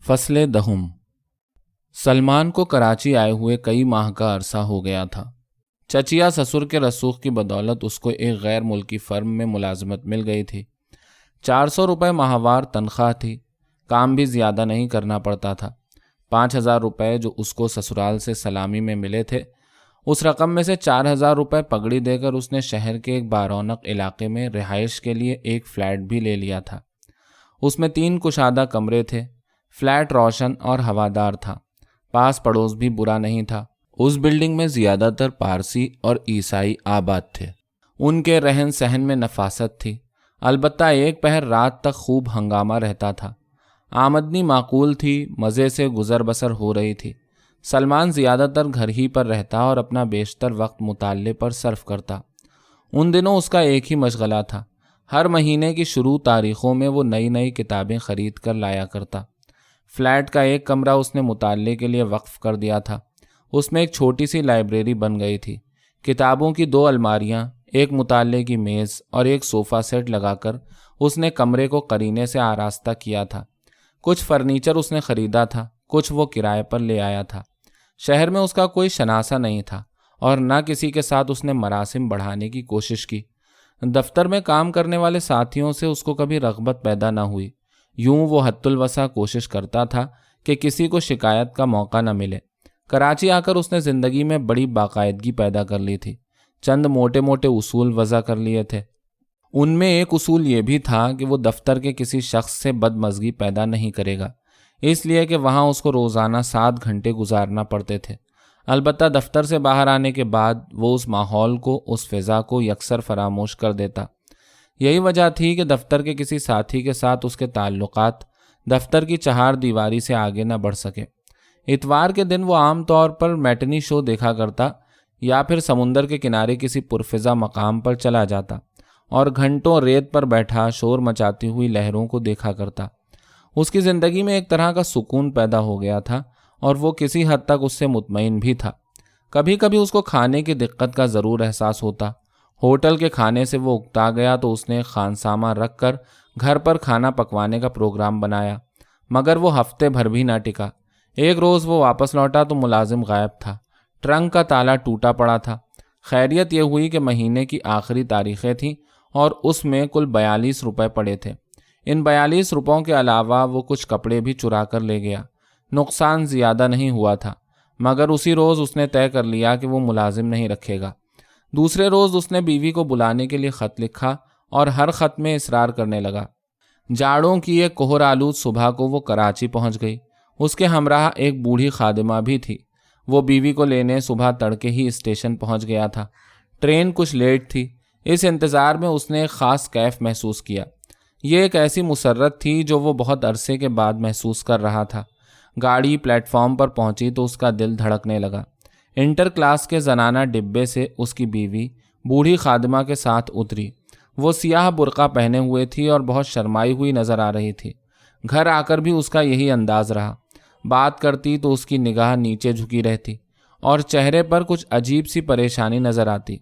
فصل دہم۔ سلمان کو کراچی آئے ہوئے کئی ماہ کا عرصہ ہو گیا تھا۔ چچیا سسر کے رسوخ کی بدولت اس کو ایک غیر ملکی فرم میں ملازمت مل گئی تھی۔ 400 روپے ماہوار تنخواہ تھی۔ کام بھی زیادہ نہیں کرنا پڑتا تھا۔ 5000 روپے جو اس کو سسرال سے سلامی میں ملے تھے، اس رقم میں سے 4000 روپے پگڑی دے کر اس نے شہر کے ایک بارونق علاقے میں رہائش کے لیے ایک فلیٹ بھی لے لیا تھا۔ اس میں 3 کشادہ کمرے تھے۔ فلیٹ روشن اور ہوادار تھا۔ پاس پڑوس بھی برا نہیں تھا۔ اس بلڈنگ میں زیادہ تر پارسی اور عیسائی آباد تھے۔ ان کے رہن سہن میں نفاست تھی، البتہ ایک پہر رات تک خوب ہنگامہ رہتا تھا۔ آمدنی معقول تھی، مزے سے گزر بسر ہو رہی تھی۔ سلمان زیادہ تر گھر ہی پر رہتا اور اپنا بیشتر وقت مطالعے پر صرف کرتا۔ ان دنوں اس کا ایک ہی مشغلہ تھا۔ ہر مہینے کی شروع تاریخوں میں وہ نئی نئی کتابیں خرید کر لایا کرتا۔ فلیٹ کا ایک کمرہ اس نے مطالعے کے لیے وقف کر دیا تھا۔ اس میں ایک چھوٹی سی لائبریری بن گئی تھی۔ کتابوں کی 2 الماریاں، ایک مطالعے کی میز اور ایک صوفہ سیٹ لگا کر اس نے کمرے کو قرینے سے آراستہ کیا تھا۔ کچھ فرنیچر اس نے خریدا تھا، کچھ وہ کرائے پر لے آیا تھا۔ شہر میں اس کا کوئی شناسہ نہیں تھا اور نہ کسی کے ساتھ اس نے مراسم بڑھانے کی کوشش کی۔ دفتر میں کام کرنے والے ساتھیوں سے اس کو کبھی رغبت پیدا نہ ہوئی۔ یوں وہ حد الوسع کوشش کرتا تھا کہ کسی کو شکایت کا موقع نہ ملے۔ کراچی آ کر اس نے زندگی میں بڑی باقاعدگی پیدا کر لی تھی۔ چند موٹے موٹے اصول وضع کر لیے تھے۔ ان میں ایک اصول یہ بھی تھا کہ وہ دفتر کے کسی شخص سے بدمزگی پیدا نہیں کرے گا، اس لیے کہ وہاں اس کو روزانہ 7 گھنٹے گزارنا پڑتے تھے۔ البتہ دفتر سے باہر آنے کے بعد وہ اس ماحول کو، اس فضا کو یکسر فراموش کر دیتا۔ یہی وجہ تھی کہ دفتر کے کسی ساتھی کے ساتھ اس کے تعلقات دفتر کی 4 دیواری سے آگے نہ بڑھ سکے۔ اتوار کے دن وہ عام طور پر میٹنی شو دیکھا کرتا یا پھر سمندر کے کنارے کسی پرفضا مقام پر چلا جاتا اور گھنٹوں ریت پر بیٹھا شور مچاتی ہوئی لہروں کو دیکھا کرتا۔ اس کی زندگی میں ایک طرح کا سکون پیدا ہو گیا تھا اور وہ کسی حد تک اس سے مطمئن بھی تھا۔ کبھی کبھی اس کو کھانے کی دقت کا ضرور احساس ہوتا۔ ہوٹل کے کھانے سے وہ اکتا گیا تو اس نے خانسامہ رکھ کر گھر پر کھانا پکوانے کا پروگرام بنایا، مگر وہ ہفتے بھر بھی نہ ٹکا۔ ایک روز وہ واپس لوٹا تو ملازم غائب تھا۔ ٹرنک کا تالا ٹوٹا پڑا تھا۔ خیریت یہ ہوئی کہ مہینے کی آخری تاریخیں تھیں اور اس میں کل 42 روپے پڑے تھے۔ ان 42 روپوں کے علاوہ وہ کچھ کپڑے بھی چرا کر لے گیا۔ نقصان زیادہ نہیں ہوا تھا، مگر اسی روز اس نے طے کر لیا کہ وہ ملازم نہیں رکھے گا۔ دوسرے روز اس نے بیوی کو بلانے کے لیے خط لکھا اور ہر خط میں اصرار کرنے لگا۔ جاڑوں کی ایک کوہر آلود صبح کو وہ کراچی پہنچ گئی۔ اس کے ہمراہ ایک بوڑھی خادمہ بھی تھی۔ وہ بیوی کو لینے صبح تڑکے ہی اسٹیشن پہنچ گیا تھا۔ ٹرین کچھ لیٹ تھی۔ اس انتظار میں اس نے ایک خاص کیف محسوس کیا۔ یہ ایک ایسی مسرت تھی جو وہ بہت عرصے کے بعد محسوس کر رہا تھا۔ گاڑی پلیٹ فارم پر پہنچی تو اس کا دل دھڑکنے لگا۔ انٹر کلاس کے زنانہ ڈبے سے اس کی بیوی بوڑھی خادمہ کے ساتھ اتری۔ وہ سیاہ برقع پہنے ہوئے تھی اور بہت شرمائی ہوئی نظر آ رہی تھی۔ گھر آ کر بھی اس کا یہی انداز رہا۔ بات کرتی تو اس کی نگاہ نیچے جھکی رہتی اور چہرے پر کچھ عجیب سی پریشانی نظر آتی۔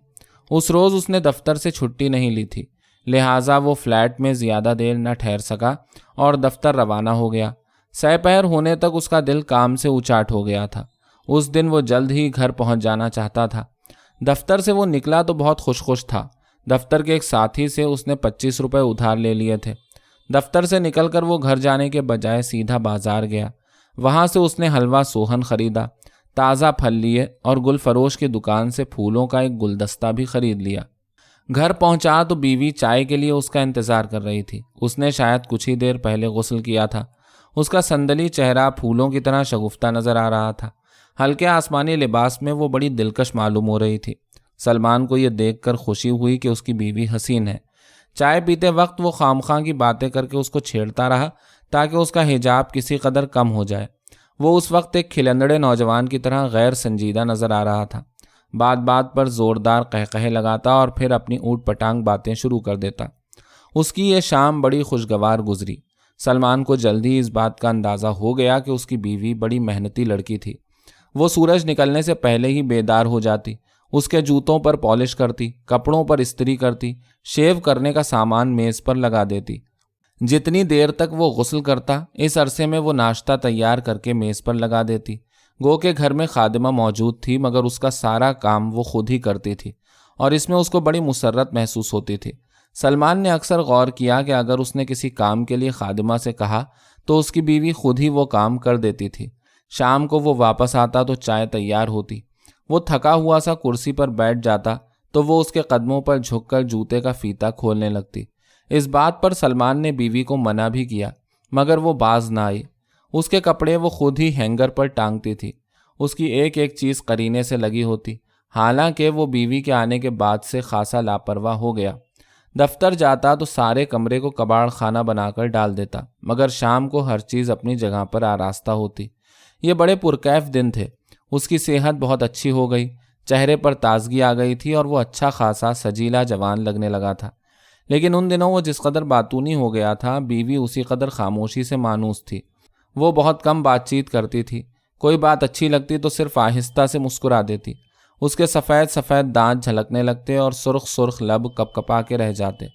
اس روز اس نے دفتر سے چھٹی نہیں لی تھی، لہٰذا وہ فلیٹ میں زیادہ دیر نہ ٹھہر سکا اور دفتر روانہ ہو گیا۔ سہ پہر ہونے تک اس کا دل کام سے اچاٹ ہو گیا تھا۔ اس دن وہ جلد ہی گھر پہنچ جانا چاہتا تھا۔ دفتر سے وہ نکلا تو بہت خوش تھا۔ دفتر کے ایک ساتھی سے اس نے 25 روپے ادھار لے لیے تھے۔ دفتر سے نکل کر وہ گھر جانے کے بجائے سیدھا بازار گیا۔ وہاں سے اس نے حلوہ سوہن خریدا، تازہ پھل لیے اور گل فروش کی دکان سے پھولوں کا ایک گلدستہ بھی خرید لیا۔ گھر پہنچا تو بیوی چائے کے لیے اس کا انتظار کر رہی تھی۔ اس نے شاید کچھ ہی دیر پہلے غسل کیا تھا۔ اس کا سندلی چہرہ پھولوں کی طرح شگفتہ نظر آ رہا تھا۔ ہلکے آسمانی لباس میں وہ بڑی دلکش معلوم ہو رہی تھی۔ سلمان کو یہ دیکھ کر خوشی ہوئی کہ اس کی بیوی حسین ہے۔ چائے پیتے وقت وہ خامخواہ کی باتیں کر کے اس کو چھیڑتا رہا تاکہ اس کا حجاب کسی قدر کم ہو جائے۔ وہ اس وقت ایک کھلندڑے نوجوان کی طرح غیر سنجیدہ نظر آ رہا تھا۔ بات بات پر زوردار قہقہے لگاتا اور پھر اپنی اوٹ پٹانگ باتیں شروع کر دیتا۔ اس کی یہ شام بڑی خوشگوار گزری۔ سلمان کو جلدی اس بات کا اندازہ ہو گیا کہ اس کی بیوی بڑی محنتی لڑکی تھی۔ وہ سورج نکلنے سے پہلے ہی بیدار ہو جاتی، اس کے جوتوں پر پالش کرتی، کپڑوں پر استری کرتی، شیو کرنے کا سامان میز پر لگا دیتی۔ جتنی دیر تک وہ غسل کرتا اس عرصے میں وہ ناشتہ تیار کر کے میز پر لگا دیتی۔ گو کہ گھر میں خادمہ موجود تھی مگر اس کا سارا کام وہ خود ہی کرتی تھی اور اس میں اس کو بڑی مسرت محسوس ہوتی تھی۔ سلمان نے اکثر غور کیا کہ اگر اس نے کسی کام کے لیے خادمہ سے کہا تو اس کی بیوی خود ہی وہ کام کر دیتی تھی۔ شام کو وہ واپس آتا تو چائے تیار ہوتی، وہ تھکا ہوا سا کرسی پر بیٹھ جاتا تو وہ اس کے قدموں پر جھک کر جوتے کا فیتہ کھولنے لگتی۔ اس بات پر سلمان نے بیوی کو منع بھی کیا مگر وہ باز نہ آئی۔ اس کے کپڑے وہ خود ہی ہینگر پر ٹانگتی تھی، اس کی ایک ایک چیز قرینے سے لگی ہوتی، حالانکہ وہ بیوی کے آنے کے بعد سے خاصا لاپرواہ ہو گیا۔ دفتر جاتا تو سارے کمرے کو کباڑ خانہ بنا کر ڈال دیتا مگر شام کو ہر چیز اپنی جگہ پر آراستہ ہوتی۔ یہ بڑے پرکیف دن تھے۔ اس کی صحت بہت اچھی ہو گئی، چہرے پر تازگی آ گئی تھی اور وہ اچھا خاصا سجیلا جوان لگنے لگا تھا۔ لیکن ان دنوں وہ جس قدر باتونی ہو گیا تھا، بیوی اسی قدر خاموشی سے مانوس تھی۔ وہ بہت کم بات چیت کرتی تھی، کوئی بات اچھی لگتی تو صرف آہستہ سے مسکرا دیتی۔ اس کے سفید سفید دانت جھلکنے لگتے اور سرخ سرخ لب کپ کپا کے رہ جاتے۔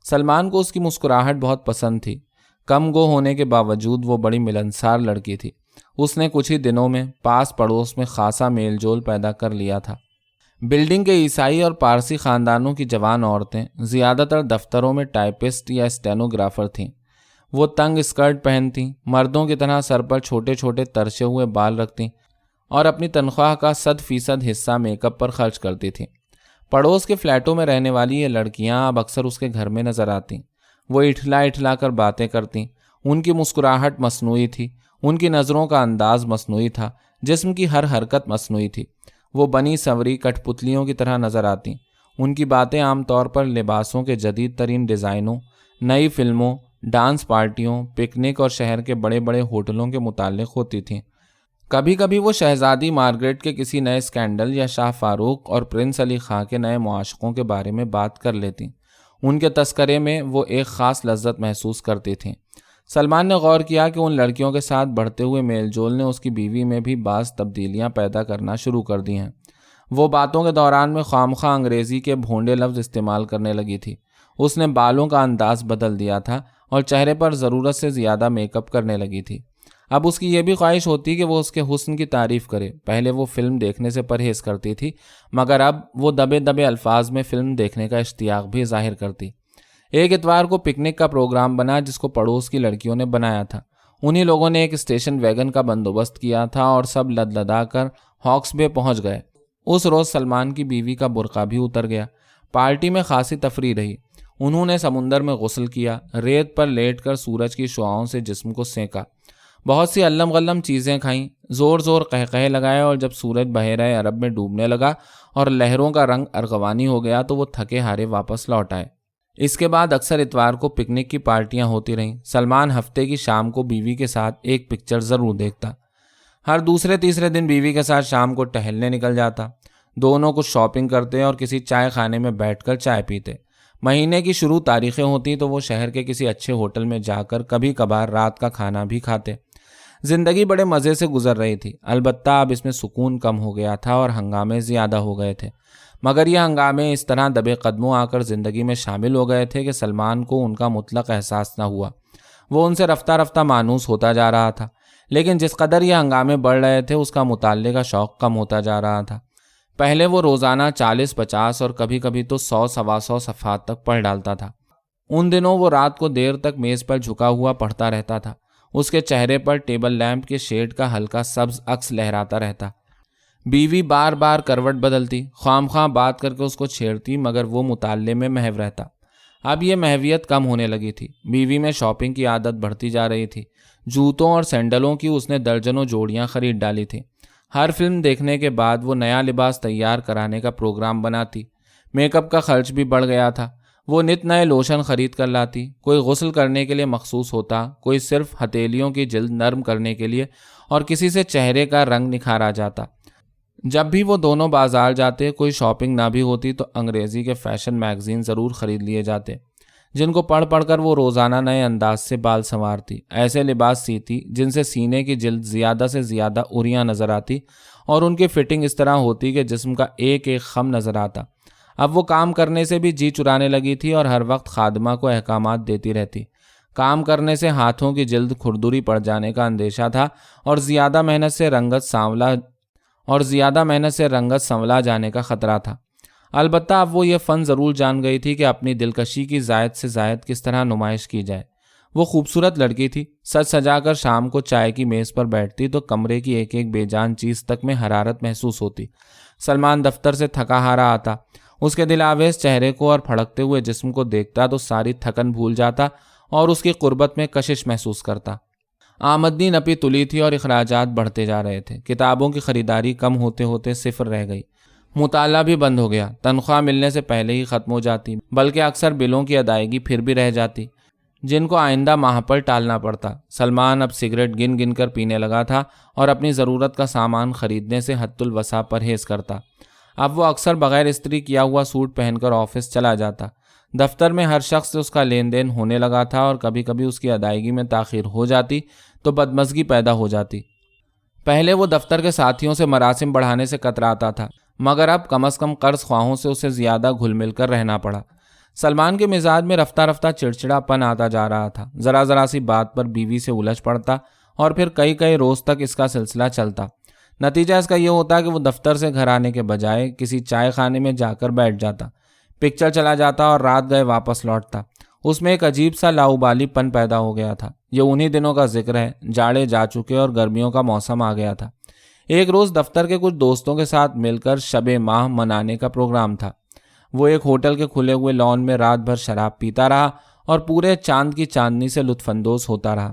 سلمان کو اس کی مسکراہٹ بہت پسند تھی۔ کم گو ہونے کے باوجود وہ بڑی ملنسار لڑکی تھی۔ اس نے کچھ ہی دنوں میں پاس پڑوس میں خاصا میل جول پیدا کر لیا تھا۔ بلڈنگ کے عیسائی اور پارسی خاندانوں کی جوان عورتیں زیادہ تر دفتروں میں ٹائپسٹ یا اسٹینوگرافر تھیں۔ وہ تنگ اسکرٹ پہنتیں، مردوں کی طرح سر پر چھوٹے چھوٹے ترشے ہوئے بال رکھتیں اور اپنی تنخواہ کا 100% حصہ میک اپ پر خرچ کرتی تھیں۔ پڑوس کے فلیٹوں میں رہنے والی یہ لڑکیاں اب اکثر اس کے گھر میں نظر آتیں۔ وہ اٹھلا اٹھلا کر باتیں کرتیں، ان کی مسکراہٹ مصنوعی تھی، ان کی نظروں کا انداز مصنوعی تھا، جسم کی ہر حرکت مصنوعی تھی۔ وہ بنی سنوری کٹ پتلیوں کی طرح نظر آتیں۔ ان کی باتیں عام طور پر لباسوں کے جدید ترین ڈیزائنوں، نئی فلموں، ڈانس پارٹیوں، پکنک اور شہر کے بڑے بڑے ہوٹلوں کے متعلق ہوتی تھیں۔ کبھی کبھی وہ شہزادی مارگریٹ کے کسی نئے اسکینڈل یا شاہ فاروق اور پرنس علی خاں کے نئے معاشقوں کے بارے میں بات کر لیتیں۔ ان کے تذکرے میں وہ ایک خاص لذت محسوس کرتی تھیں۔ سلمان نے غور کیا کہ ان لڑکیوں کے ساتھ بڑھتے ہوئے میل جول نے اس کی بیوی میں بھی بعض تبدیلیاں پیدا کرنا شروع کر دی ہیں۔ وہ باتوں کے دوران میں خواہ انگریزی کے بھونڈے لفظ استعمال کرنے لگی تھی۔ اس نے بالوں کا انداز بدل دیا تھا اور چہرے پر ضرورت سے زیادہ میک اپ کرنے لگی تھی۔ اب اس کی یہ بھی خواہش ہوتی کہ وہ اس کے حسن کی تعریف کرے۔ پہلے وہ فلم دیکھنے سے پرہیز کرتی تھی مگر اب وہ دبے دبے الفاظ میں فلم دیکھنے کا اشتیاق بھی ظاہر کرتی۔ ایک اتوار کو پکنک کا پروگرام بنا جس کو پڑوس کی لڑکیوں نے بنایا تھا۔ انہی لوگوں نے ایک اسٹیشن ویگن کا بندوبست کیا تھا اور سب لد لدا کر ہاکس بے پہنچ گئے۔ اس روز سلمان کی بیوی کا برقع بھی اتر گیا۔ پارٹی میں خاصی تفریح رہی۔ انہوں نے سمندر میں غسل کیا، ریت پر لیٹ کر سورج کی شعاؤں سے جسم کو سینکا، بہت سی علم غلم چیزیں کھائیں، زور زور قہقہے لگائے اور جب سورج بحیرہ عرب میں ڈوبنے لگا اور لہروں کا رنگ ارغوانی ہو گیا تو وہ تھکے ہارے واپس لوٹ آئے۔ اس کے بعد اکثر اتوار کو پکنک کی پارٹیاں ہوتی رہیں۔ سلمان ہفتے کی شام کو بیوی کے ساتھ ایک پکچر ضرور دیکھتا۔ ہر دوسرے تیسرے دن بیوی کے ساتھ شام کو ٹہلنے نکل جاتا۔ دونوں کچھ شاپنگ کرتے اور کسی چائے خانے میں بیٹھ کر چائے پیتے۔ مہینے کی شروع تاریخیں ہوتی تو وہ شہر کے کسی اچھے ہوٹل میں جا کر کبھی کبھار رات کا کھانا بھی کھاتے۔ زندگی بڑے مزے سے گزر رہی تھی، البتہ اب اس میں سکون کم ہو گیا تھا اور ہنگامے زیادہ ہو گئے تھے۔ مگر یہ ہنگامے اس طرح دبے قدموں آ کر زندگی میں شامل ہو گئے تھے کہ سلمان کو ان کا مطلق احساس نہ ہوا۔ وہ ان سے رفتہ رفتہ مانوس ہوتا جا رہا تھا، لیکن جس قدر یہ ہنگامے بڑھ رہے تھے اس کا مطالعے کا شوق کم ہوتا جا رہا تھا۔ پہلے وہ روزانہ 40-50 اور کبھی کبھی تو 100-125 صفحات تک پڑھ ڈالتا تھا۔ ان دنوں وہ رات کو دیر تک میز پر جھکا ہوا پڑھتا رہتا تھا۔ اس کے چہرے پر ٹیبل لیمپ کے شیڈ کا ہلکا سبز عکس لہراتا رہتا۔ بیوی بار بار کروٹ بدلتی، خواہ بات کر کے اس کو چھیڑتی مگر وہ مطالعے میں محو رہتا۔ اب یہ محویت کم ہونے لگی تھی۔ بیوی میں شاپنگ کی عادت بڑھتی جا رہی تھی۔ جوتوں اور سینڈلوں کی اس نے درجنوں جوڑیاں خرید ڈالی تھیں۔ ہر فلم دیکھنے کے بعد وہ نیا لباس تیار کرانے کا پروگرام بناتی۔ میک اپ کا خرچ بھی بڑھ گیا تھا۔ وہ نت نئے لوشن خرید کر لاتی، کوئی غسل کرنے کے لیے مخصوص ہوتا، کوئی صرف ہتھیلیوں کی جلد نرم کرنے کے لیے اور کسی سے چہرے کا رنگ نکھارا جاتا۔ جب بھی وہ دونوں بازار جاتے، کوئی شاپنگ نہ بھی ہوتی تو انگریزی کے فیشن میگزین ضرور خرید لیے جاتے، جن کو پڑھ پڑھ کر وہ روزانہ نئے انداز سے بال سنوارتی، ایسے لباس سیتی جن سے سینے کی جلد زیادہ سے زیادہ اریاں نظر آتی اور ان کی فٹنگ اس طرح ہوتی کہ جسم کا ایک ایک خم نظر آتا۔ اب وہ کام کرنے سے بھی جی چرانے لگی تھی اور ہر وقت خادمہ کو احکامات دیتی رہتی۔ کام کرنے سے ہاتھوں کی جلد کھردری پڑ جانے کا اندیشہ تھا اور زیادہ محنت سے رنگت سنولا جانے کا خطرہ تھا۔ البتہ اب وہ یہ فن ضرور جان گئی تھی کہ اپنی دلکشی کی زائد سے زائد کس طرح نمائش کی جائے۔ وہ خوبصورت لڑکی تھی، سج سجا کر شام کو چائے کی میز پر بیٹھتی تو کمرے کی ایک ایک بے جان چیز تک میں حرارت محسوس ہوتی۔ سلمان دفتر سے تھکا ہارا آتا، اس کے دل آویز چہرے کو اور پھڑکتے ہوئے جسم کو دیکھتا تو ساری تھکن بھول جاتا اور اس کی قربت میں کشش محسوس کرتا۔ آمدنی نپی تلی تھی اور اخراجات بڑھتے جا رہے تھے۔ کتابوں کی خریداری کم ہوتے ہوتے صفر رہ گئی، مطالعہ بھی بند ہو گیا، تنخواہ ملنے سے پہلے ہی ختم ہو جاتی، بلکہ اکثر بلوں کی ادائیگی پھر بھی رہ جاتی جن کو آئندہ ماہ پر ٹالنا پڑتا۔ سلمان اب سگریٹ گن گن کر پینے لگا تھا اور اپنی ضرورت کا سامان خریدنے سے حد الوسع پرہیز کرتا۔ اب وہ اکثر بغیر استری کیا ہوا سوٹ پہن کر آفس چلا جاتا۔ دفتر میں ہر شخص سے اس کا لین دین ہونے لگا تھا اور کبھی کبھی اس کی ادائیگی میں تاخیر ہو جاتی تو بدمزگی پیدا ہو جاتی۔ پہلے وہ دفتر کے ساتھیوں سے مراسم بڑھانے سے کتراتا تھا، مگر اب کم از کم قرض خواہوں سے اسے زیادہ گھل مل کر رہنا پڑا۔ سلمان کے مزاج میں رفتہ رفتہ چڑچڑا پن آتا جا رہا تھا۔ ذرا ذرا سی بات پر بیوی سے الجھ پڑتا اور پھر کئی کئی روز تک اس کا سلسلہ چلتا۔ نتیجہ اس کا یہ ہوتا کہ وہ دفتر سے گھر آنے کے بجائے کسی چائے خانے میں جا کر بیٹھ جاتا، پکچر چلا جاتا اور رات گئے واپس لوٹتا۔ اس میں ایک عجیب سا لاؤبالی پن پیدا ہو گیا تھا۔ یہ انہی دنوں کا ذکر ہے، جاڑے جا چکے اور گرمیوں کا موسم آ گیا تھا۔ ایک روز دفتر کے کچھ دوستوں کے ساتھ مل کر شب ماہ منانے کا پروگرام تھا۔ وہ ایک ہوٹل کے کھلے ہوئے لان میں رات بھر شراب پیتا رہا اور پورے چاند کی چاندنی سے لطف اندوز ہوتا رہا۔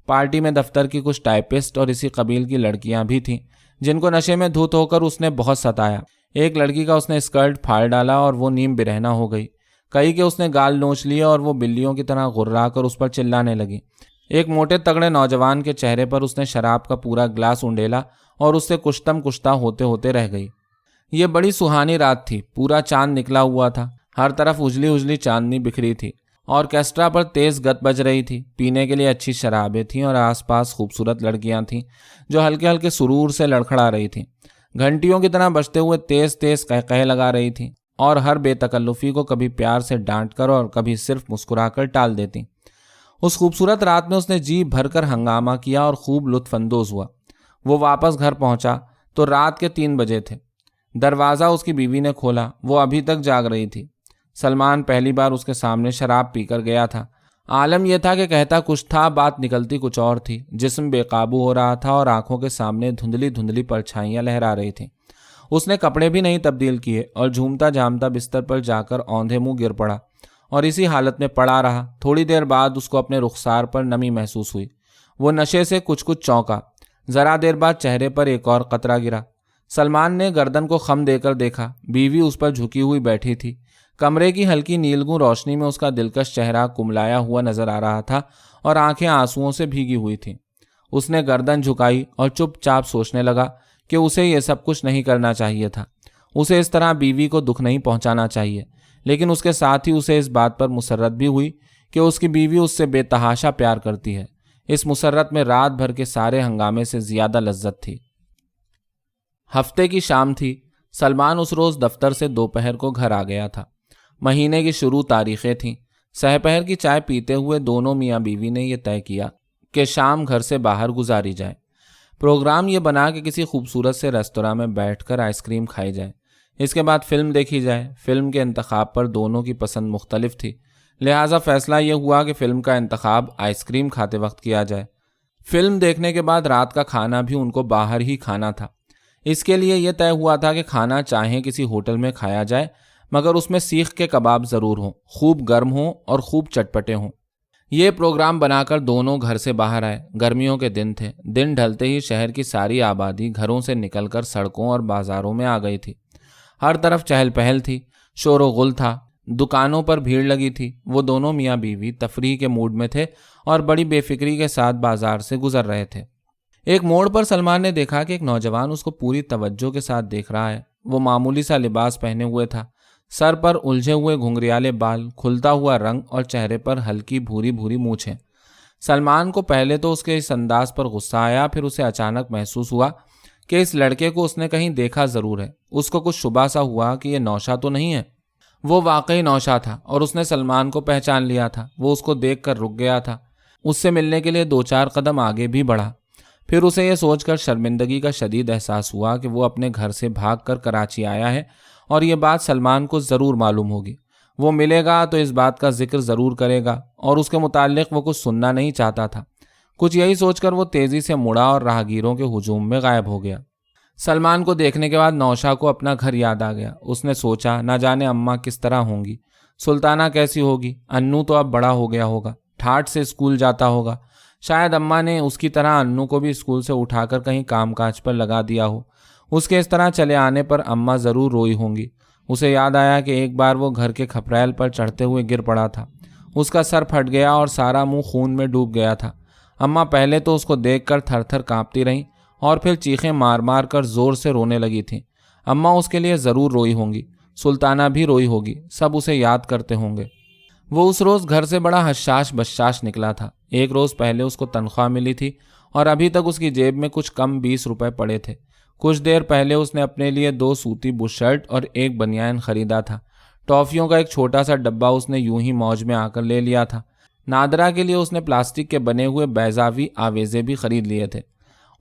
پارٹی میں دفتر کی کچھ ٹائپسٹ اور اسی قبیل کی لڑکیاں بھی تھیں جن کو نشے میں دھت ہو کر اس نے بہت ستایا۔ ایک لڑکی کا اس نے اسکرٹ پھاڑ ڈالا اور وہ نیم برہنہ ہو گئی۔ کئی کہ اس نے گال نوچ لیا اور وہ بلیوں کی طرح غرا کر اس پر چلانے لگی۔ ایک موٹے تگڑے نوجوان کے چہرے پر اس نے شراب کا پورا گلاس انڈیلا اور اس سے کشتم کشتہ ہوتے ہوتے رہ گئی۔ یہ بڑی سہانی رات تھی، پورا چاند نکلا ہوا تھا، ہر طرف اجلی اجلی چاندنی بکھری تھی، آرکیسٹرا پر تیز گت بج رہی تھی، پینے کے لیے اچھی شرابیں تھیں اور آس پاس خوبصورت لڑکیاں تھیں جو ہلکے ہلکے سرور سے لڑکھڑا رہی تھیں، گھنٹیوں کی طرح بجتے ہوئے تیز تیز قہقہے لگا رہی تھیں اور ہر بے تکلفی کو کبھی پیار سے ڈانٹ کر اور کبھی صرف مسکرا کر ٹال دیتی۔ اس خوبصورت رات میں اس نے جی بھر کر ہنگامہ کیا اور خوب لطف اندوز ہوا۔ وہ واپس گھر پہنچا تو رات کے 3 بجے تھے۔ دروازہ اس کی بیوی نے کھولا، وہ ابھی تک جاگ رہی تھی۔ سلمان پہلی بار اس کے سامنے شراب پی کر گیا تھا۔ عالم یہ تھا کہ کہتا کچھ تھا، بات نکلتی کچھ اور تھی۔ جسم بے قابو ہو رہا تھا اور آنکھوں کے سامنے دھندلی دھندلی پرچھائیاں لہرا رہی تھیں۔ اس نے کپڑے بھی نہیں تبدیل کیے اور جھومتا جھامتا بستر پر جا کر اوندھے منہ گر پڑا اور اسی حالت میں پڑا رہا۔ تھوڑی دیر بعد اس کو اپنے رخسار پر نمی محسوس ہوئی۔ وہ نشے سے کچھ چونکا۔ ذرا دیر بعد چہرے پر ایک اور قطرہ گرا۔ سلمان نے گردن کو خم دے کر دیکھا، بیوی اس پر جھکی ہوئی بیٹھی تھی۔ کمرے کی ہلکی نیلگوں روشنی میں اس کا دلکش چہرہ کملایا ہوا نظر آ رہا تھا اور آنکھیں آنسوؤں سے بھیگی ہوئی تھیں۔ اس نے گردن جھکائی اور چپ چاپ سوچنے لگا کہ اسے یہ سب کچھ نہیں کرنا چاہیے تھا۔ اسے اس طرح بیوی کو دکھ نہیں پہنچانا چاہیے، لیکن اس کے ساتھ ہی اسے اس بات پر مسرت بھی ہوئی کہ اس کی بیوی اس سے بے تحاشا پیار کرتی ہے۔ اس مسرت میں رات بھر کے سارے ہنگامے سے زیادہ لذت تھی۔ ہفتے کی شام تھی۔ سلمان اس روز دفتر سے دوپہر کو گھر آ گیا تھا۔ مہینے کی شروع تاریخیں تھیں۔ سحپہر کی چائے پیتے ہوئے دونوں میاں بیوی نے یہ طے کیا کہ شام گھر سے باہر گزاری جائے۔ پروگرام یہ بنا کہ کسی خوبصورت سے ریستوراں میں بیٹھ کر آئس کریم کھائی جائے، اس کے بعد فلم دیکھی جائے۔ فلم کے انتخاب پر دونوں کی پسند مختلف تھی، لہٰذا فیصلہ یہ ہوا کہ فلم کا انتخاب آئس کریم کھاتے وقت کیا جائے۔ فلم دیکھنے کے بعد رات کا کھانا بھی ان کو باہر ہی کھانا تھا۔ اس کے لیے یہ طے ہوا تھا کہ کھانا چاہیں کسی ہوٹل میں کھایا جائے، مگر اس میں سیخ کے کباب ضرور ہوں، خوب گرم ہوں اور خوب چٹپٹے ہوں۔ یہ پروگرام بنا کر دونوں گھر سے باہر آئے۔ گرمیوں کے دن تھے۔ دن ڈھلتے ہی شہر کی ساری آبادی گھروں سے نکل کر سڑکوں اور بازاروں میں آ گئی تھی۔ ہر طرف چہل پہل تھی، شور و غل تھا، دکانوں پر بھیڑ لگی تھی۔ وہ دونوں میاں بیوی تفریح کے موڈ میں تھے اور بڑی بے فکری کے ساتھ بازار سے گزر رہے تھے۔ ایک موڑ پر سلمان نے دیکھا کہ ایک نوجوان اس کو پوری توجہ کے ساتھ دیکھ رہا ہے۔ وہ معمولی سا لباس پہنے ہوئے تھا، سر پر الجھے ہوئے گھنگریالے بال، کھلتا ہوا رنگ اور چہرے پر ہلکی بھوری بھوری مونچھیں۔ سلمان کو پہلے تو اس کے اس انداز پر غصہ آیا، پھر اسے اچانک محسوس ہوا کہ اس لڑکے کو اس نے کہیں دیکھا ضرور ہے۔ اس کو کچھ شبہ سا ہوا کہ یہ نوشا تو نہیں ہے۔ وہ واقعی نوشا تھا اور اس نے سلمان کو پہچان لیا تھا۔ وہ اس کو دیکھ کر رک گیا تھا۔ اس سے ملنے کے لیے 2-4 قدم آگے بھی بڑھا۔ پھر اسے یہ سوچ کر شرمندگی کا شدید احساس ہوا کہ وہ اپنے گھر سے بھاگ کر کراچی آیا ہے اور یہ بات سلمان کو ضرور معلوم ہوگی۔ وہ ملے گا تو اس بات کا ذکر ضرور کرے گا اور اس کے متعلق وہ کچھ سننا نہیں چاہتا تھا۔ کچھ یہی سوچ کر وہ تیزی سے مڑا اور راہگیروں کے ہجوم میں غائب ہو گیا۔ سلمان کو دیکھنے کے بعد نوشا کو اپنا گھر یاد آ گیا۔ اس نے سوچا نہ جانے اماں کس طرح ہوں گی، سلطانہ کیسی ہوگی، انو تو اب بڑا ہو گیا ہوگا، ٹھاٹھ سے اسکول جاتا ہوگا، شاید اماں نے اس کی طرح انو کو بھی اسکول سے اٹھا کر کہیں کام کاج پر لگا دیا ہو۔ اس کے اس طرح چلے آنے پر اماں ضرور روئی ہوں گی۔ اسے یاد آیا کہ ایک بار وہ گھر کے کھپریل پر چڑھتے ہوئے گر پڑا تھا، اس کا سر پھٹ گیا اور سارا منہ خون میں ڈوب گیا تھا۔ اماں پہلے تو اس کو دیکھ کر تھر تھر کانپتی رہیں اور پھر چیخیں مار مار کر زور سے رونے لگی تھیں۔ اماں اس کے لیے ضرور روئی ہوں گی، سلطانہ بھی روئی ہوگی، سب اسے یاد کرتے ہوں گے۔ وہ اس روز گھر سے بڑا حشاش بشاش نکلا تھا۔ ایک روز پہلے اس کو تنخواہ ملی تھی اور ابھی تک اس کی جیب میں کچھ کم 20 روپے پڑے تھے۔ کچھ دیر پہلے اس نے اپنے لیے 2 سوتی بشرٹ اور 1 بنیان خریدا تھا۔ ٹافیوں کا ایک چھوٹا سا ڈبہ اس نے یوں ہی موج میں آ کر لے لیا تھا۔ نادرا کے لیے اس نے پلاسٹک کے بنے ہوئے بیضاوی آویزے بھی خرید لیے تھے۔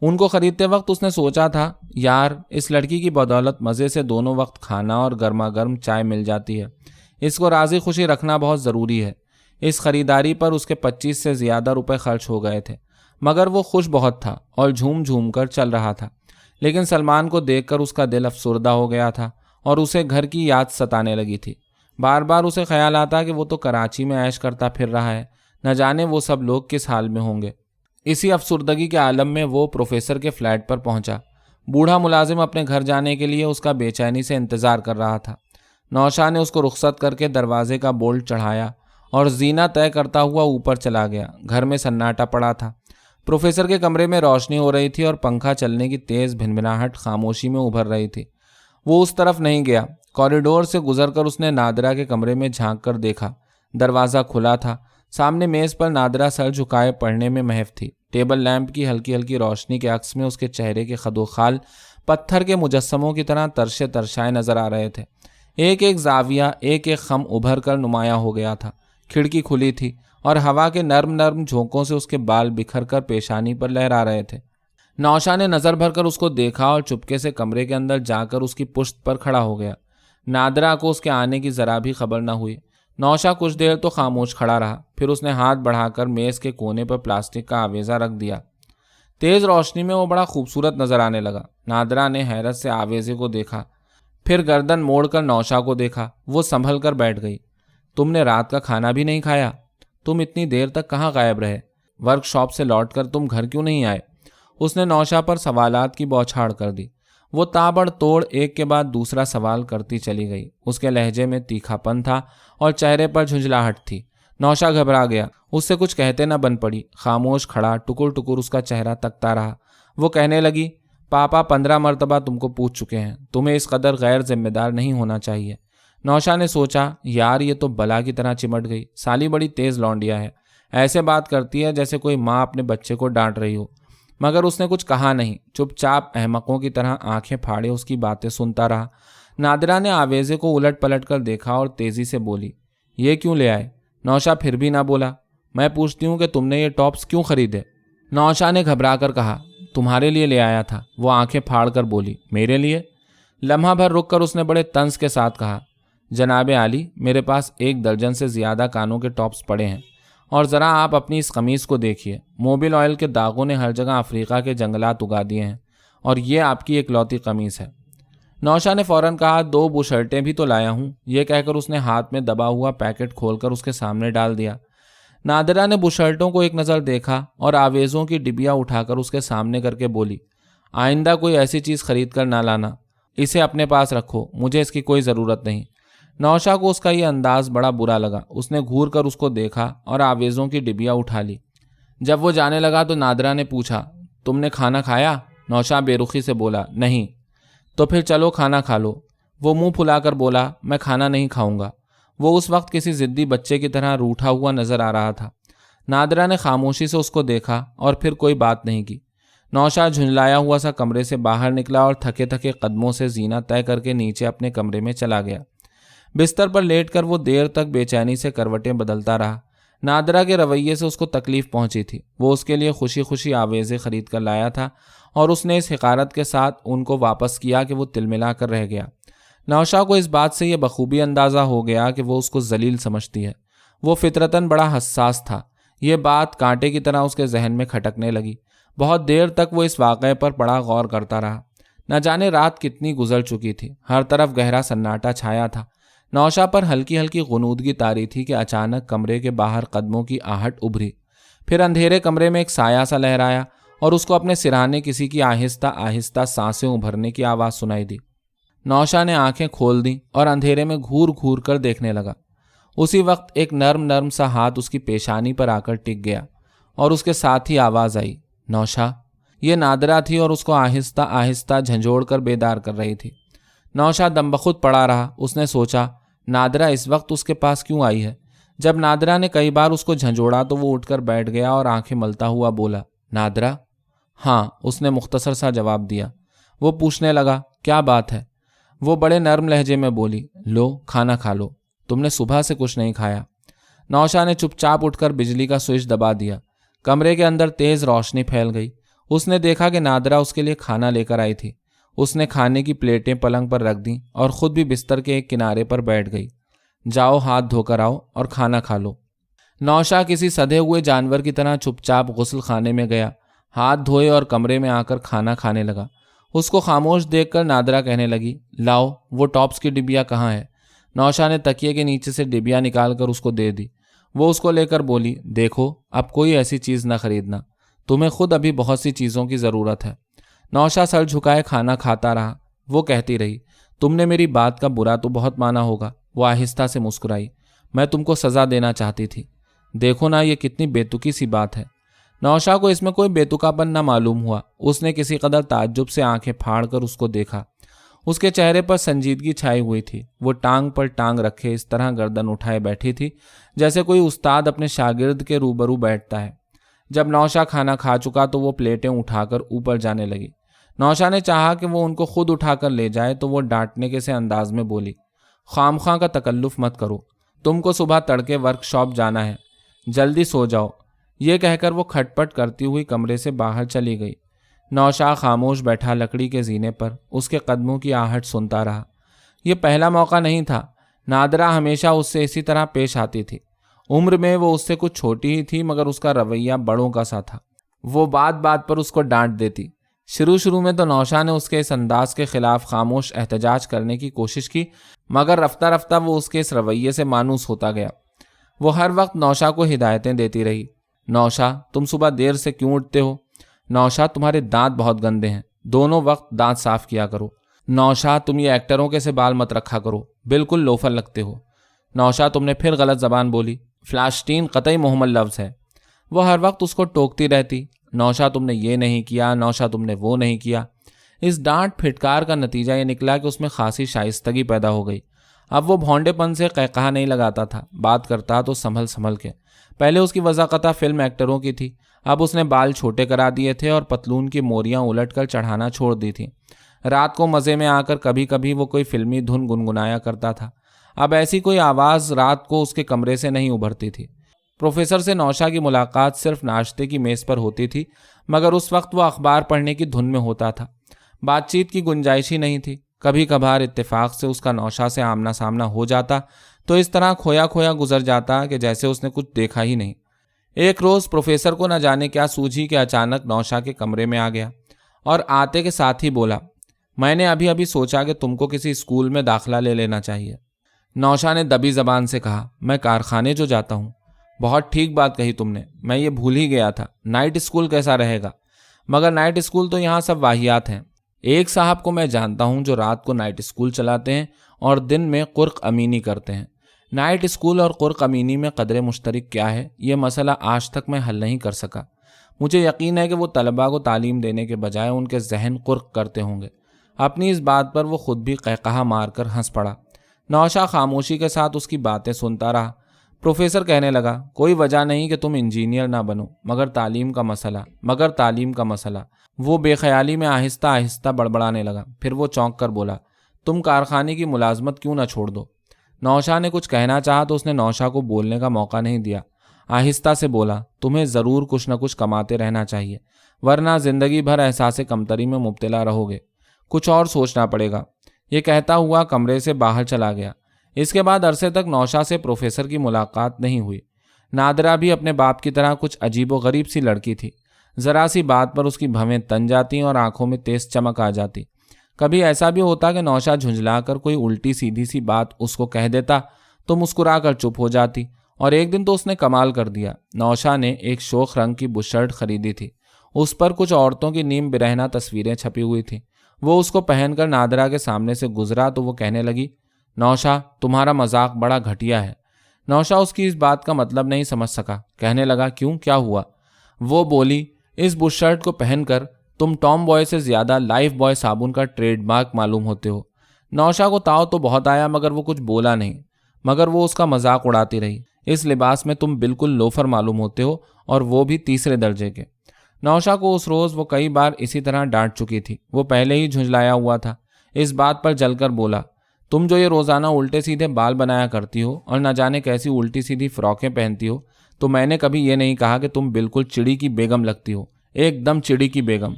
ان کو خریدتے وقت اس نے سوچا تھا یار اس لڑکی کی بدولت مزے سے دونوں وقت کھانا اور گرما گرم چائے مل جاتی ہے، اس کو راضی خوشی رکھنا بہت ضروری ہے۔ اس خریداری پر اس کے 25 سے زیادہ روپے خرچ ہو گئے تھے، مگر وہ خوش بہت تھا اور جھوم جھوم کر چل رہا تھا۔ لیکن سلمان کو دیکھ کر اس کا دل افسردہ ہو گیا تھا اور اسے گھر کی یاد ستانے لگی تھی۔ بار بار اسے خیال آتا کہ وہ تو کراچی میں عیش کرتا پھر رہا ہے، نہ جانے وہ سب لوگ کس حال میں ہوں گے۔ اسی افسردگی کے عالم میں وہ پروفیسر کے فلیٹ پر پہنچا۔ بوڑھا ملازم اپنے گھر جانے کے لیے اس کا بے چینی سے انتظار کر رہا تھا۔ نوشا نے اس کو رخصت کر کے دروازے کا بولٹ چڑھایا اور زینہ طے کرتا ہوا اوپر چلا گیا۔ گھر میں سناٹا پڑا تھا۔ پروفیسر کے کمرے میں روشنی ہو رہی تھی اور پنکھا چلنے کی تیز بھنبھناہٹ خاموشی میں ابھر رہی تھی۔ وہ اس طرف نہیں گیا۔ کوریڈور سے گزر کر اس نے نادرا کے کمرے میں جھانک کر دیکھا۔ دروازہ کھلا تھا۔ سامنے میز پر نادرا سر جھکائے پڑھنے میں محو تھی۔ ٹیبل لیمپ کی ہلکی ہلکی روشنی کے عکس میں اس کے چہرے کے خد و خال پتھر کے مجسموں کی طرح ترشے ترشائے نظر آ رہے تھے۔ ایک ایک زاویہ، ایک ایک خم ابھر کر نمایاں ہو گیا تھا۔ کھڑکی کھلی تھی اور ہوا کے نرم نرم جھونکوں سے اس کے بال بکھر کر پیشانی پر لہرا رہے تھے۔ نوشا نے نظر بھر کر اس کو دیکھا اور چپکے سے کمرے کے اندر جا کر اس کی پشت پر کھڑا ہو گیا۔ نادرا کو اس کے آنے کی ذرا بھی خبر نہ ہوئی۔ نوشا کچھ دیر تو خاموش کھڑا رہا، پھر اس نے ہاتھ بڑھا کر میز کے کونے پر پلاسٹک کا آویزہ رکھ دیا۔ تیز روشنی میں وہ بڑا خوبصورت نظر آنے لگا۔ نادرا نے حیرت سے آویزے کو دیکھا، پھر گردن موڑ کر نوشا کو دیکھا۔ وہ سنبھل کر بیٹھ گئی۔ تم نے رات کا کھانا بھی نہیں کھایا؟ تم اتنی دیر تک کہاں غائب رہے؟ ورک شاپ سے لوٹ کر تم گھر کیوں نہیں آئے؟ اس نے نوشا پر سوالات کی بوچھاڑ کر دی۔ وہ تابڑ توڑ ایک کے بعد دوسرا سوال کرتی چلی گئی۔ اس کے لہجے میں تیکھا پن تھا اور چہرے پر جھنجھلاہٹ تھی۔ نوشا گھبرا گیا، اس سے کچھ کہتے نہ بن پڑی۔ خاموش کھڑا ٹکر ٹکر اس کا چہرہ تکتا رہا۔ وہ کہنے لگی، پاپا 15 مرتبہ تم کو پوچھ چکے ہیں، تمہیں اس قدر غیر ذمہ دار نہیں ہونا چاہیے۔ نوشا نے سوچا یار یہ تو بلا کی طرح چمٹ گئی، سالی بڑی تیز لونڈیا ہے، ایسے بات کرتی ہے جیسے کوئی ماں اپنے بچے کو ڈانٹ رہی ہو۔ مگر اس نے کچھ کہا نہیں، چپ چاپ احمقوں کی طرح آنکھیں پھاڑے اس کی باتیں سنتا رہا۔ نادرا نے آویزے کو الٹ پلٹ کر دیکھا اور تیزی سے بولی، یہ کیوں لے آئے؟ نوشا پھر بھی نہ بولا۔ میں پوچھتی ہوں کہ تم نے یہ ٹاپس کیوں خریدے؟ نوشا نے گھبرا کر کہا، تمہارے لیے لے آیا تھا۔ وہ آنکھیں پھاڑ کر بولی، میرے لیے؟ لمحہ بھر رک کر اس نے بڑے طنز کے ساتھ کہا، جناب عالی، میرے پاس 1 درجن سے زیادہ کانوں کے ٹاپس پڑے ہیں، اور ذرا آپ اپنی اس قمیص کو دیکھیے، موبل آئل کے داغوں نے ہر جگہ افریقہ کے جنگلات اگا دیے ہیں، اور یہ آپ کی اکلوتی قمیص ہے۔ نوشا نے فوراً کہا، 2 بشرٹیں بھی تو لایا ہوں۔ یہ کہہ کر اس نے ہاتھ میں دبا ہوا پیکٹ کھول کر اس کے سامنے ڈال دیا۔ نادرا نے بشرٹوں کو ایک نظر دیکھا اور آویزوں کی ڈبیا اٹھا کر اس کے سامنے کر کے بولی، آئندہ کوئی ایسی چیز خرید کر نہ لانا، اسے اپنے پاس رکھو، مجھے اس کی کوئی ضرورت نہیں۔ نوشا کو اس کا یہ انداز بڑا برا لگا۔ اس نے گھور کر اس کو دیکھا اور آویزوں کی ڈبیا اٹھا لی۔ جب وہ جانے لگا تو نادرا نے پوچھا، تم نے کھانا کھایا؟ نوشا بے رخی سے بولا، نہیں۔ تو پھر چلو کھانا کھا لو۔ وہ منہ پھلا کر بولا، میں کھانا نہیں کھاؤں گا۔ وہ اس وقت کسی ضدی بچے کی طرح روٹھا ہوا نظر آ رہا تھا۔ نادرا نے خاموشی سے اس کو دیکھا اور پھر کوئی بات نہیں کی۔ نوشا جھنجلایا ہوا سا کمرے سے باہر نکلا اور تھکے تھکے قدموں سے زینہ طے کر کے نیچے اپنے کمرے میں چلا گیا۔ بستر پر لیٹ کر وہ دیر تک بے چینی سے کروٹیں بدلتا رہا۔ نادرہ کے رویے سے اس کو تکلیف پہنچی تھی۔ وہ اس کے لیے خوشی خوشی آویزے خرید کر لایا تھا اور اس نے اس حقارت کے ساتھ ان کو واپس کیا کہ وہ تلملا کر رہ گیا۔ نوشا کو اس بات سے یہ بخوبی اندازہ ہو گیا کہ وہ اس کو ذلیل سمجھتی ہے۔ وہ فطرتاً بڑا حساس تھا۔ یہ بات کانٹے کی طرح اس کے ذہن میں کھٹکنے لگی۔ بہت دیر تک وہ اس واقعے پر بڑا غور کرتا رہا۔ نہ جانے رات کتنی گزر چکی تھی، ہر طرف گہرا سناٹا چھایا تھا۔ نوشا پر ہلکی ہلکی غنودگی طاری تھی کہ اچانک کمرے کے باہر قدموں کی آہٹ ابھری، پھر اندھیرے کمرے میں ایک سایہ سا لہرایا اور اس کو اپنے سرہانے کسی کی آہستہ آہستہ سانسیں ابھرنے کی آواز سنائی دی۔ نوشا نے آنکھیں کھول دیں اور اندھیرے میں گھور گھور کر دیکھنے لگا۔ اسی وقت ایک نرم سا ہاتھ اس کی پیشانی پر آ کر ٹک گیا اور اس کے ساتھ ہی آواز آئی، نوشا۔ یہ نادرہ تھی اور اس کو آہستہ آہستہ جھنجھوڑ کر بیدار کر رہی تھی۔ نوشا دم بخود پڑا رہا۔ اس نے سوچا، نادرہ اس وقت اس کے پاس کیوں آئی ہے؟ جب نادرہ نے کئی بار اس کو جھنجھوڑا تو وہ اٹھ کر بیٹھ گیا اور آنکھیں ملتا ہوا بولا، نادرہ؟ ہاں، اس نے مختصر سا جواب دیا۔ وہ پوچھنے لگا، کیا بات ہے؟ وہ بڑے نرم لہجے میں بولی، لو کھانا کھا لو، تم نے صبح سے کچھ نہیں کھایا۔ نوشا نے چپ چاپ اٹھ کر بجلی کا سوئچ دبا دیا۔ کمرے کے اندر تیز روشنی پھیل گئی۔ اس نے دیکھا کہ نادرہ اس کے لیے کھانا لے کر آئی تھی۔ اس نے کھانے کی پلیٹیں پلنگ پر رکھ دیں اور خود بھی بستر کے ایک کنارے پر بیٹھ گئی۔ جاؤ ہاتھ دھو کر آؤ اور کھانا کھا لو۔ نوشا کسی سدھے ہوئے جانور کی طرح چپ چاپ غسل خانے میں گیا، ہاتھ دھوئے اور کمرے میں آ کر کھانا کھانے لگا۔ اس کو خاموش دیکھ کر نادرہ کہنے لگی، لاؤ وہ ٹاپس کی ڈبیا کہاں ہے؟ نوشا نے تکیے کے نیچے سے ڈبیا نکال کر اس کو دے دی۔ وہ اس کو لے کر بولی، دیکھو اب کوئی ایسی چیز نہ خریدنا، تمہیں خود ابھی بہت سی چیزوں کی ضرورت ہے۔ نوشا سر جھکائے کھانا کھاتا رہا۔ وہ کہتی رہی، تم نے میری بات کا برا تو بہت مانا ہوگا۔ وہ آہستہ سے مسکرائی، میں تم کو سزا دینا چاہتی تھی۔ دیکھو نا یہ کتنی بےتکی سی بات ہے۔ نوشا کو اس میں کوئی بےتکاپن نہ معلوم ہوا۔ اس نے کسی قدر تعجب سے آنکھیں پھاڑ کر اس کو دیکھا۔ اس کے چہرے پر سنجیدگی چھائی ہوئی تھی۔ وہ ٹانگ پر ٹانگ رکھے اس طرح گردن اٹھائے بیٹھی تھی جیسے کوئی استاد اپنے شاگرد کے روبرو بیٹھتا ہے۔ جب نوشا کھانا کھا چکا تو وہ پلیٹیں اٹھا کر اوپر جانے لگی۔ نوشا نے چاہا کہ وہ ان کو خود اٹھا کر لے جائے تو وہ ڈانٹنے کے سے انداز میں بولی، خام خواہ کا تکلف مت کرو، تم کو صبح تڑکے ورک شاپ جانا ہے، جلدی سو جاؤ۔ یہ کہہ کر وہ کھٹ پٹ کرتی ہوئی کمرے سے باہر چلی گئی۔ نوشا خاموش بیٹھا لکڑی کے زینے پر اس کے قدموں کی آہٹ سنتا رہا۔ یہ پہلا موقع نہیں تھا۔ نادرہ ہمیشہ اس سے اسی طرح پیش آتی تھی۔ عمر میں وہ اس سے کچھ چھوٹی ہی تھی مگر اس کا رویہ بڑوں کا سا تھا۔ وہ بات بات پر اس کو ڈانٹ دیتی۔ شروع میں تو نوشا نے اس کے اس انداز کے خلاف خاموش احتجاج کرنے کی کوشش کی مگر رفتہ رفتہ وہ اس کے اس رویے سے مانوس ہوتا گیا۔ وہ ہر وقت نوشا کو ہدایتیں دیتی رہی، نوشا تم صبح دیر سے کیوں اٹھتے ہو؟ نوشا تمہارے دانت بہت گندے ہیں، دونوں وقت دانت صاف کیا کرو۔ نوشا تم یہ ایکٹروں کے سے بال مت رکھا کرو، بالکل لوفر لگتے ہو۔ نوشا تم نے پھر غلط زبان بولی، فلاسٹین قطعی محمل لفظ ہے۔ وہ ہر وقت اس کو ٹوکتی رہتی، نوشا تم نے یہ نہیں کیا، نوشا تم نے وہ نہیں کیا۔ اس ڈانٹ پھٹکار کا نتیجہ یہ نکلا کہ اس میں خاصی شائستگی پیدا ہو گئی۔ اب وہ بھونڈے پن سے قہقہا نہیں لگاتا تھا، بات کرتا تو سنبھل سنبھل کے۔ پہلے اس کی وضاقتہ فلم ایکٹروں کی تھی، اب اس نے بال چھوٹے کرا دیے تھے اور پتلون کی موریاں الٹ کر چڑھانا چھوڑ دی تھی۔ رات کو مزے میں آ کر کبھی کبھی وہ کوئی فلمی دھن گنگنایا کرتا تھا۔ اب ایسی کوئی آواز رات کو اس کے کمرے سے نہیں ابھرتی تھی۔ پروفیسر سے نوشا کی ملاقات صرف ناشتے کی میز پر ہوتی تھی مگر اس وقت وہ اخبار پڑھنے کی دھن میں ہوتا تھا۔ بات چیت کی گنجائش ہی نہیں تھی۔ کبھی کبھار اتفاق سے اس کا نوشا سے آمنا سامنا ہو جاتا تو اس طرح کھویا کھویا گزر جاتا کہ جیسے اس نے کچھ دیکھا ہی نہیں۔ ایک روز پروفیسر کو نہ جانے کیا سوجھی کہ اچانک نوشا کے کمرے میں آ گیا اور آتے کے ساتھ ہی بولا، میں نے ابھی سوچا کہ تم کو کسی اسکول میں داخلہ لے لینا چاہیے۔ نوشا نے دبی زبان سے کہا، میں کارخانے جو جاتا ہوں۔ بہت ٹھیک بات کہی تم نے، میں یہ بھول ہی گیا تھا۔ نائٹ اسکول کیسا رہے گا؟ مگر نائٹ اسکول تو یہاں سب واہیات ہیں۔ ایک صاحب کو میں جانتا ہوں جو رات کو نائٹ اسکول چلاتے ہیں اور دن میں قرق امینی کرتے ہیں۔ نائٹ اسکول اور قرق امینی میں قدر مشترک کیا ہے، یہ مسئلہ آج تک میں حل نہیں کر سکا۔ مجھے یقین ہے کہ وہ طلباء کو تعلیم دینے کے بجائے ان کے ذہن قرق کرتے ہوں گے۔ اپنی اس بات پر وہ خود بھی قہقہا مار کر ہنس پڑا۔ نوشا خاموشی کے ساتھ اس کی باتیں سنتا رہا۔ پروفیسر کہنے لگا، کوئی وجہ نہیں کہ تم انجینئر نہ بنو مگر تعلیم کا مسئلہ۔ وہ بے خیالی میں آہستہ آہستہ بڑبڑانے لگا، پھر وہ چونک کر بولا، تم کارخانے کی ملازمت کیوں نہ چھوڑ دو؟ نوشا نے کچھ کہنا چاہا تو اس نے نوشا کو بولنے کا موقع نہیں دیا۔ آہستہ سے بولا, تمہیں ضرور کچھ نہ کچھ کماتے رہنا چاہیے, ورنہ زندگی بھر احساس کمتری میں مبتلا رہو گے. کچھ اور سوچنا پڑے گا. یہ کہتا ہوا کمرے سے باہر چلا گیا. اس کے بعد عرصے تک نوشا سے پروفیسر کی ملاقات نہیں ہوئی. نادرہ بھی اپنے باپ کی طرح کچھ عجیب و غریب سی لڑکی تھی. ذرا سی بات پر اس کی بھویں تن جاتی اور آنکھوں میں تیز چمک آ جاتی. کبھی ایسا بھی ہوتا کہ نوشا جھنجھلا کر کوئی الٹی سیدھی سی بات اس کو کہہ دیتا تو مسکرا کر چپ ہو جاتی. اور ایک دن تو اس نے کمال کر دیا. نوشا نے ایک شوخ رنگ کی بشرٹ خریدی تھی. اس پر کچھ عورتوں کی نیم برہنہ تصویریں چھپی ہوئی تھیں. وہ اس کو پہن کر نادرہ کے سامنے سے گزرا تو وہ کہنے لگی, نوشا, تمہارا مذاق بڑا گھٹیا ہے. نوشا اس کی اس بات کا مطلب نہیں سمجھ سکا. کہنے لگا, کیوں, کیا ہوا؟ وہ بولی, اس بشرٹ کو پہن کر تم ٹام بوائے سے زیادہ لائف بوائے صابن کا ٹریڈ مارک معلوم ہوتے ہو. نوشا کو تاؤ تو بہت آیا مگر وہ کچھ بولا نہیں, مگر وہ اس کا مذاق اڑاتی رہی. اس لباس میں تم بالکل لوفر معلوم ہوتے ہو, اور وہ بھی تیسرے درجے کے. نوشا کو اس روز وہ کئی بار اسی طرح ڈانٹ چکی تھی. وہ پہلے ہی جھنجلایا ہوا تھا. اس بات پر جل کر بولا, تم جو یہ روزانہ الٹے سیدھے بال بنایا کرتی ہو اور نہ جانے کیسی الٹی سیدھی فراکیں پہنتی ہو, تو میں نے کبھی یہ نہیں کہا کہ تم بالکل چڑی کی بیگم لگتی ہو, ایک دم چڑی کی بیگم.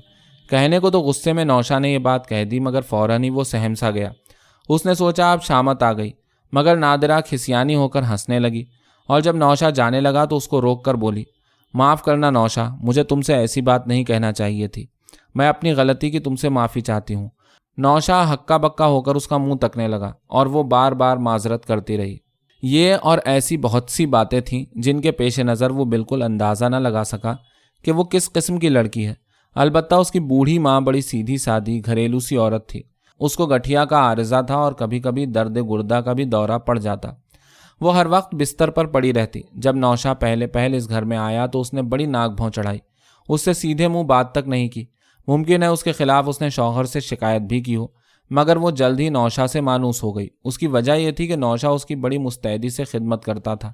کہنے کو تو غصے میں نوشا نے یہ بات کہہ دی, مگر فوراً ہی وہ سہم سا گیا. اس نے سوچا اب شامت آ گئی, مگر نادرہ کھسیانی ہو کر ہنسنے لگی. اور جب نوشا جانے لگا تو اس کو روک کر بولی, معاف کرنا نوشا, مجھے تم سے ایسی بات نہیں کہنا چاہیے تھی. میں اپنی غلطی کی تم سے معافی چاہتی ہوں. نوشا ہکا بکا ہو کر اس کا منہ تکنے لگا اور وہ بار بار معذرت کرتی رہی. یہ اور ایسی بہت سی باتیں تھیں جن کے پیش نظر وہ بالکل اندازہ نہ لگا سکا کہ وہ کس قسم کی لڑکی ہے. البتہ اس کی بوڑھی ماں بڑی سیدھی سادی گھریلو سی عورت تھی. اس کو گٹھیا کا عارضہ تھا اور کبھی کبھی درد گردہ کا بھی دورہ پڑ جاتا. وہ ہر وقت بستر پر پڑی رہتی. جب نوشا پہلے اس گھر میں آیا تو اس نے بڑی ناک بھون چڑھائی. اس سے سیدھے منہ بات تک نہیں کی. ممکن ہے اس کے خلاف اس نے شوہر سے شکایت بھی کی ہو, مگر وہ جلد ہی نوشا سے مانوس ہو گئی. اس کی وجہ یہ تھی کہ نوشا اس کی بڑی مستعدی سے خدمت کرتا تھا.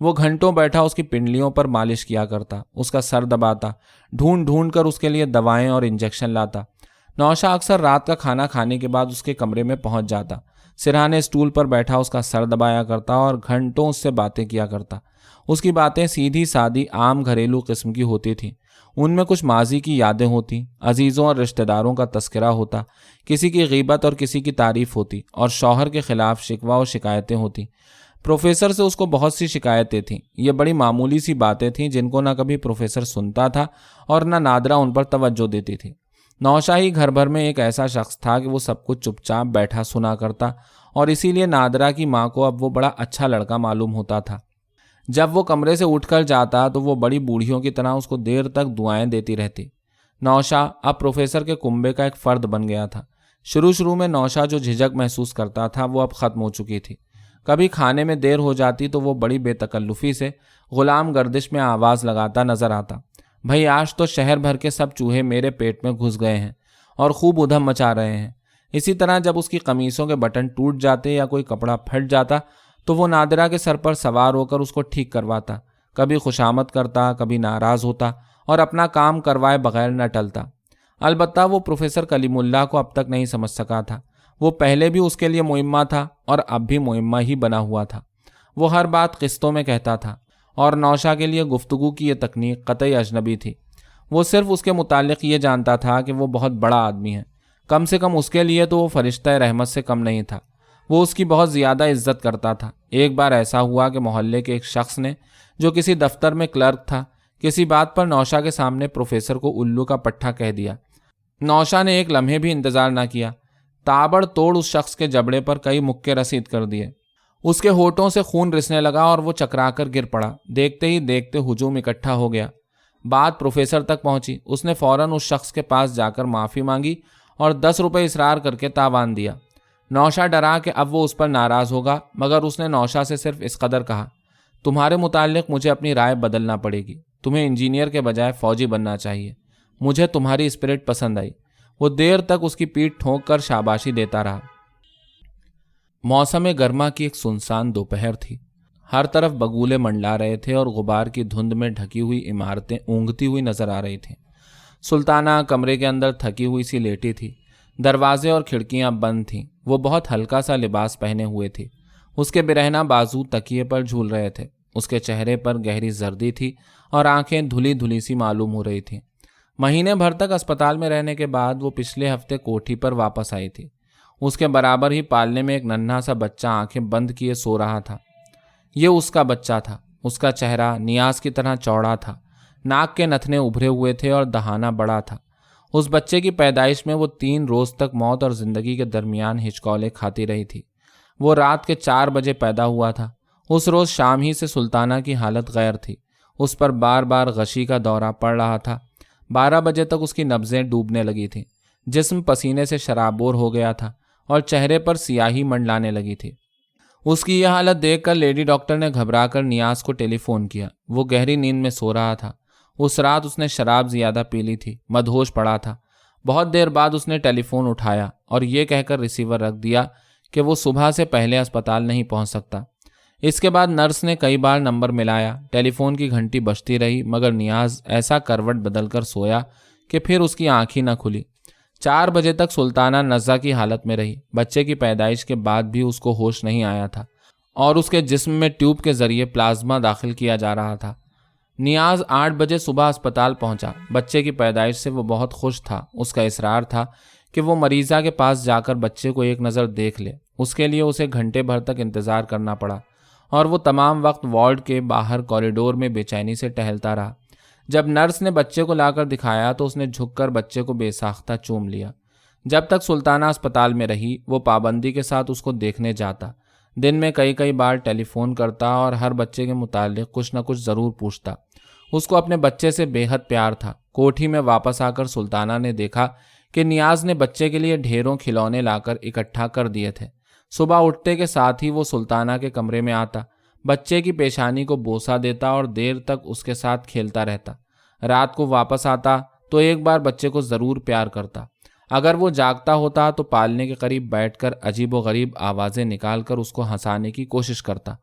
وہ گھنٹوں بیٹھا اس کی پنڈلیوں پر مالش کیا کرتا, اس کا سر دباتا, ڈھونڈ ڈھونڈ کر اس کے لیے دوائیں اور انجیکشن لاتا. نوشا اکثر رات کا کھانا کھانے کے بعد اس کے کمرے میں پہنچ جاتا. سرہانے اسٹول پر بیٹھا اس کا سر دبایا کرتا اور گھنٹوں اس سے باتیں کیا کرتا. اس کی باتیں سیدھی سادی عام گھریلو قسم کی ہوتی تھیں. ان میں کچھ ماضی کی یادیں ہوتی, عزیزوں اور رشتہ داروں کا تذکرہ ہوتا, کسی کی غیبت اور کسی کی تعریف ہوتی, اور شوہر کے خلاف شکوہ و شکایتیں ہوتی. پروفیسر سے اس کو بہت سی شکایتیں تھیں. یہ بڑی معمولی سی باتیں تھیں جن کو نہ کبھی پروفیسر سنتا تھا اور نہ نادرہ ان پر توجہ دیتی تھی. نوشا ہی گھر بھر میں ایک ایسا شخص تھا کہ وہ سب کچھ چپ چاپ بیٹھا سنا کرتا, اور اسی لیے نادرہ کی ماں کو اب وہ بڑا اچھا لڑکا معلوم ہوتا تھا. جب وہ کمرے سے اٹھ کر جاتا تو وہ بڑی بوڑھیوں کی طرح اس کو دیر تک دعائیں دیتی رہتی. نوشا اب پروفیسر کے کنبے کا ایک فرد بن گیا تھا. شروع میں نوشا جو جھجک محسوس کرتا تھا وہ اب ختم ہو چکی تھی. کبھی کھانے میں دیر ہو جاتی تو وہ بڑی بے تکلفی سے غلام گردش میں آواز لگاتا نظر آتا, بھائی آج تو شہر بھر کے سب چوہے میرے پیٹ میں گھس گئے ہیں اور خوب ادھم مچا رہے ہیں. اسی طرح جب اس کی قمیصوں کے بٹن ٹوٹ جاتے یا کوئی کپڑا پھٹ جاتا تو وہ نادرہ کے سر پر سوار ہو کر اس کو ٹھیک کرواتا. کبھی خوشامد کرتا, کبھی ناراض ہوتا اور اپنا کام کروائے بغیر نہ ٹلتا. البتہ وہ پروفیسر کلیم اللہ کو اب تک نہیں سمجھ سکا تھا. وہ پہلے بھی اس کے لیے معمہ تھا اور اب بھی معمہ ہی بنا ہوا تھا. وہ ہر بات قسطوں میں کہتا تھا اور نوشا کے لیے گفتگو کی یہ تکنیک قطعی اجنبی تھی. وہ صرف اس کے متعلق یہ جانتا تھا کہ وہ بہت بڑا آدمی ہے. کم سے کم اس کے لیے تو وہ فرشتہ رحمت سے کم نہیں تھا. وہ اس کی بہت زیادہ عزت کرتا تھا. ایک بار ایسا ہوا کہ محلے کے ایک شخص نے, جو کسی دفتر میں کلرک تھا, کسی بات پر نوشا کے سامنے پروفیسر کو الو کا پٹھا کہہ دیا. نوشا نے ایک لمحے بھی انتظار نہ کیا, تابڑ توڑ اس شخص کے جبڑے پر کئی مکے رسید کر دیے. اس کے ہونٹوں سے خون رسنے لگا اور وہ چکرا کر گر پڑا. دیکھتے ہی دیکھتے ہجوم اکٹھا ہو گیا. بات پروفیسر تک پہنچی. اس نے فوراً اس شخص کے پاس جا کر معافی مانگی اور 10 روپے اصرار کر کے تاوان دیا. نوشا ڈرا کہ اب وہ اس پر ناراض ہوگا, مگر اس نے نوشا سے صرف اس قدر کہا, تمہارے متعلق مجھے اپنی رائے بدلنا پڑے گی. تمہیں انجینئر کے بجائے فوجی بننا چاہیے. مجھے تمہاری اسپرٹ پسند آئی. وہ دیر تک اس کی پیٹھ ٹھونک کر شاباشی دیتا رہا. موسم گرما کی ایک سنسان دوپہر تھی. ہر طرف بگولے منڈلا رہے تھے اور غبار کی دھند میں ڈھکی ہوئی عمارتیں اونگتی ہوئی نظر آ رہی تھیں. سلطانہ کمرے کے اندر تھکی ہوئی سی لیٹی تھی. دروازے اور کھڑکیاں بند تھیں. وہ بہت ہلکا سا لباس پہنے ہوئے تھی. اس کے برہنہ بازو تکیے پر جھول رہے تھے. اس کے چہرے پر گہری زردی تھی اور آنکھیں دھلی دھلی سی معلوم ہو رہی تھیں۔ مہینے بھر تک اسپتال میں رہنے کے بعد وہ پچھلے ہفتے کوٹھی پر واپس آئی تھی۔ اس کے برابر ہی پالنے میں ایک ننھا سا بچہ آنکھیں بند کیے سو رہا تھا۔ یہ اس کا بچہ تھا۔ اس کا چہرہ نیاز کی طرح چوڑا تھا، ناک کے نتنے ابھرے ہوئے تھے اور دہانہ بڑا تھا۔ اس بچے کی پیدائش میں وہ 3 روز تک موت اور زندگی کے درمیان ہچکولے کھاتی رہی تھی۔ وہ رات کے 4 بجے پیدا ہوا تھا۔ اس روز شام ہی سے سلطانہ کی حالت غیر تھی۔ اس پر بار بار غشی کا دورہ پڑ رہا تھا۔ 12 بجے تک اس کی نبضیں ڈوبنے لگی تھیں، جسم پسینے سے شرابور ہو گیا تھا اور چہرے پر سیاہی منڈلانے لگی تھی۔ اس کی یہ حالت دیکھ کر لیڈی ڈاکٹر نے گھبرا کر نیاز کو ٹیلی فون کیا۔ وہ گہری نیند میں سو رہا تھا۔ اس رات اس نے شراب زیادہ پی لی تھی، مدہوش پڑا تھا۔ بہت دیر بعد اس نے ٹیلی فون اٹھایا اور یہ کہہ کر ریسیور رکھ دیا کہ وہ صبح سے پہلے اسپتال نہیں پہنچ سکتا۔ اس کے بعد نرس نے کئی بار نمبر ملایا، ٹیلی فون کی گھنٹی بجتی رہی، مگر نیاز ایسا کروٹ بدل کر سویا کہ پھر اس کی آنکھ ہی نہ کھلی۔ 4 بجے تک سلطانہ نزہ کی حالت میں رہی۔ بچے کی پیدائش کے بعد بھی اس کو ہوش نہیں آیا تھا اور اس کے جسم میں ٹیوب کے ذریعے پلازما داخل کیا جا رہا تھا۔ نیاز 8 بجے صبح اسپتال پہنچا۔ بچے کی پیدائش سے وہ بہت خوش تھا۔ اس کا اصرار تھا کہ وہ مریضہ کے پاس جا کر بچے کو ایک نظر دیکھ لے۔ اس کے لیے اسے گھنٹے بھر تک انتظار کرنا پڑا اور وہ تمام وقت وارڈ کے باہر کوریڈور میں بے چینی سے ٹہلتا رہا۔ جب نرس نے بچے کو لا کر دکھایا تو اس نے جھک کر بچے کو بے ساختہ چوم لیا۔ جب تک سلطانہ اسپتال میں رہی وہ پابندی کے ساتھ اس کو دیکھنے جاتا، دن میں کئی بار ٹیلی فون کرتا اور ہر بچے کے متعلق کچھ نہ کچھ ضرور پوچھتا۔ اس کو اپنے بچے سے بے حد پیار تھا۔ کوٹھی میں واپس آ کر سلطانہ نے دیکھا کہ نیاز نے بچے کے لیے ڈھیروں کھلونے لا کر اکٹھا کر دیے تھے۔ صبح اٹھتے کے ساتھ ہی وہ سلطانہ کے کمرے میں آتا، بچے کی پیشانی کو بوسہ دیتا اور دیر تک اس کے ساتھ کھیلتا رہتا۔ رات کو واپس آتا تو ایک بار بچے کو ضرور پیار کرتا۔ اگر وہ جاگتا ہوتا تو پالنے کے قریب بیٹھ کر عجیب و غریب آوازیں نکال کر اس کو ہنسانے کی کوشش کرتا۔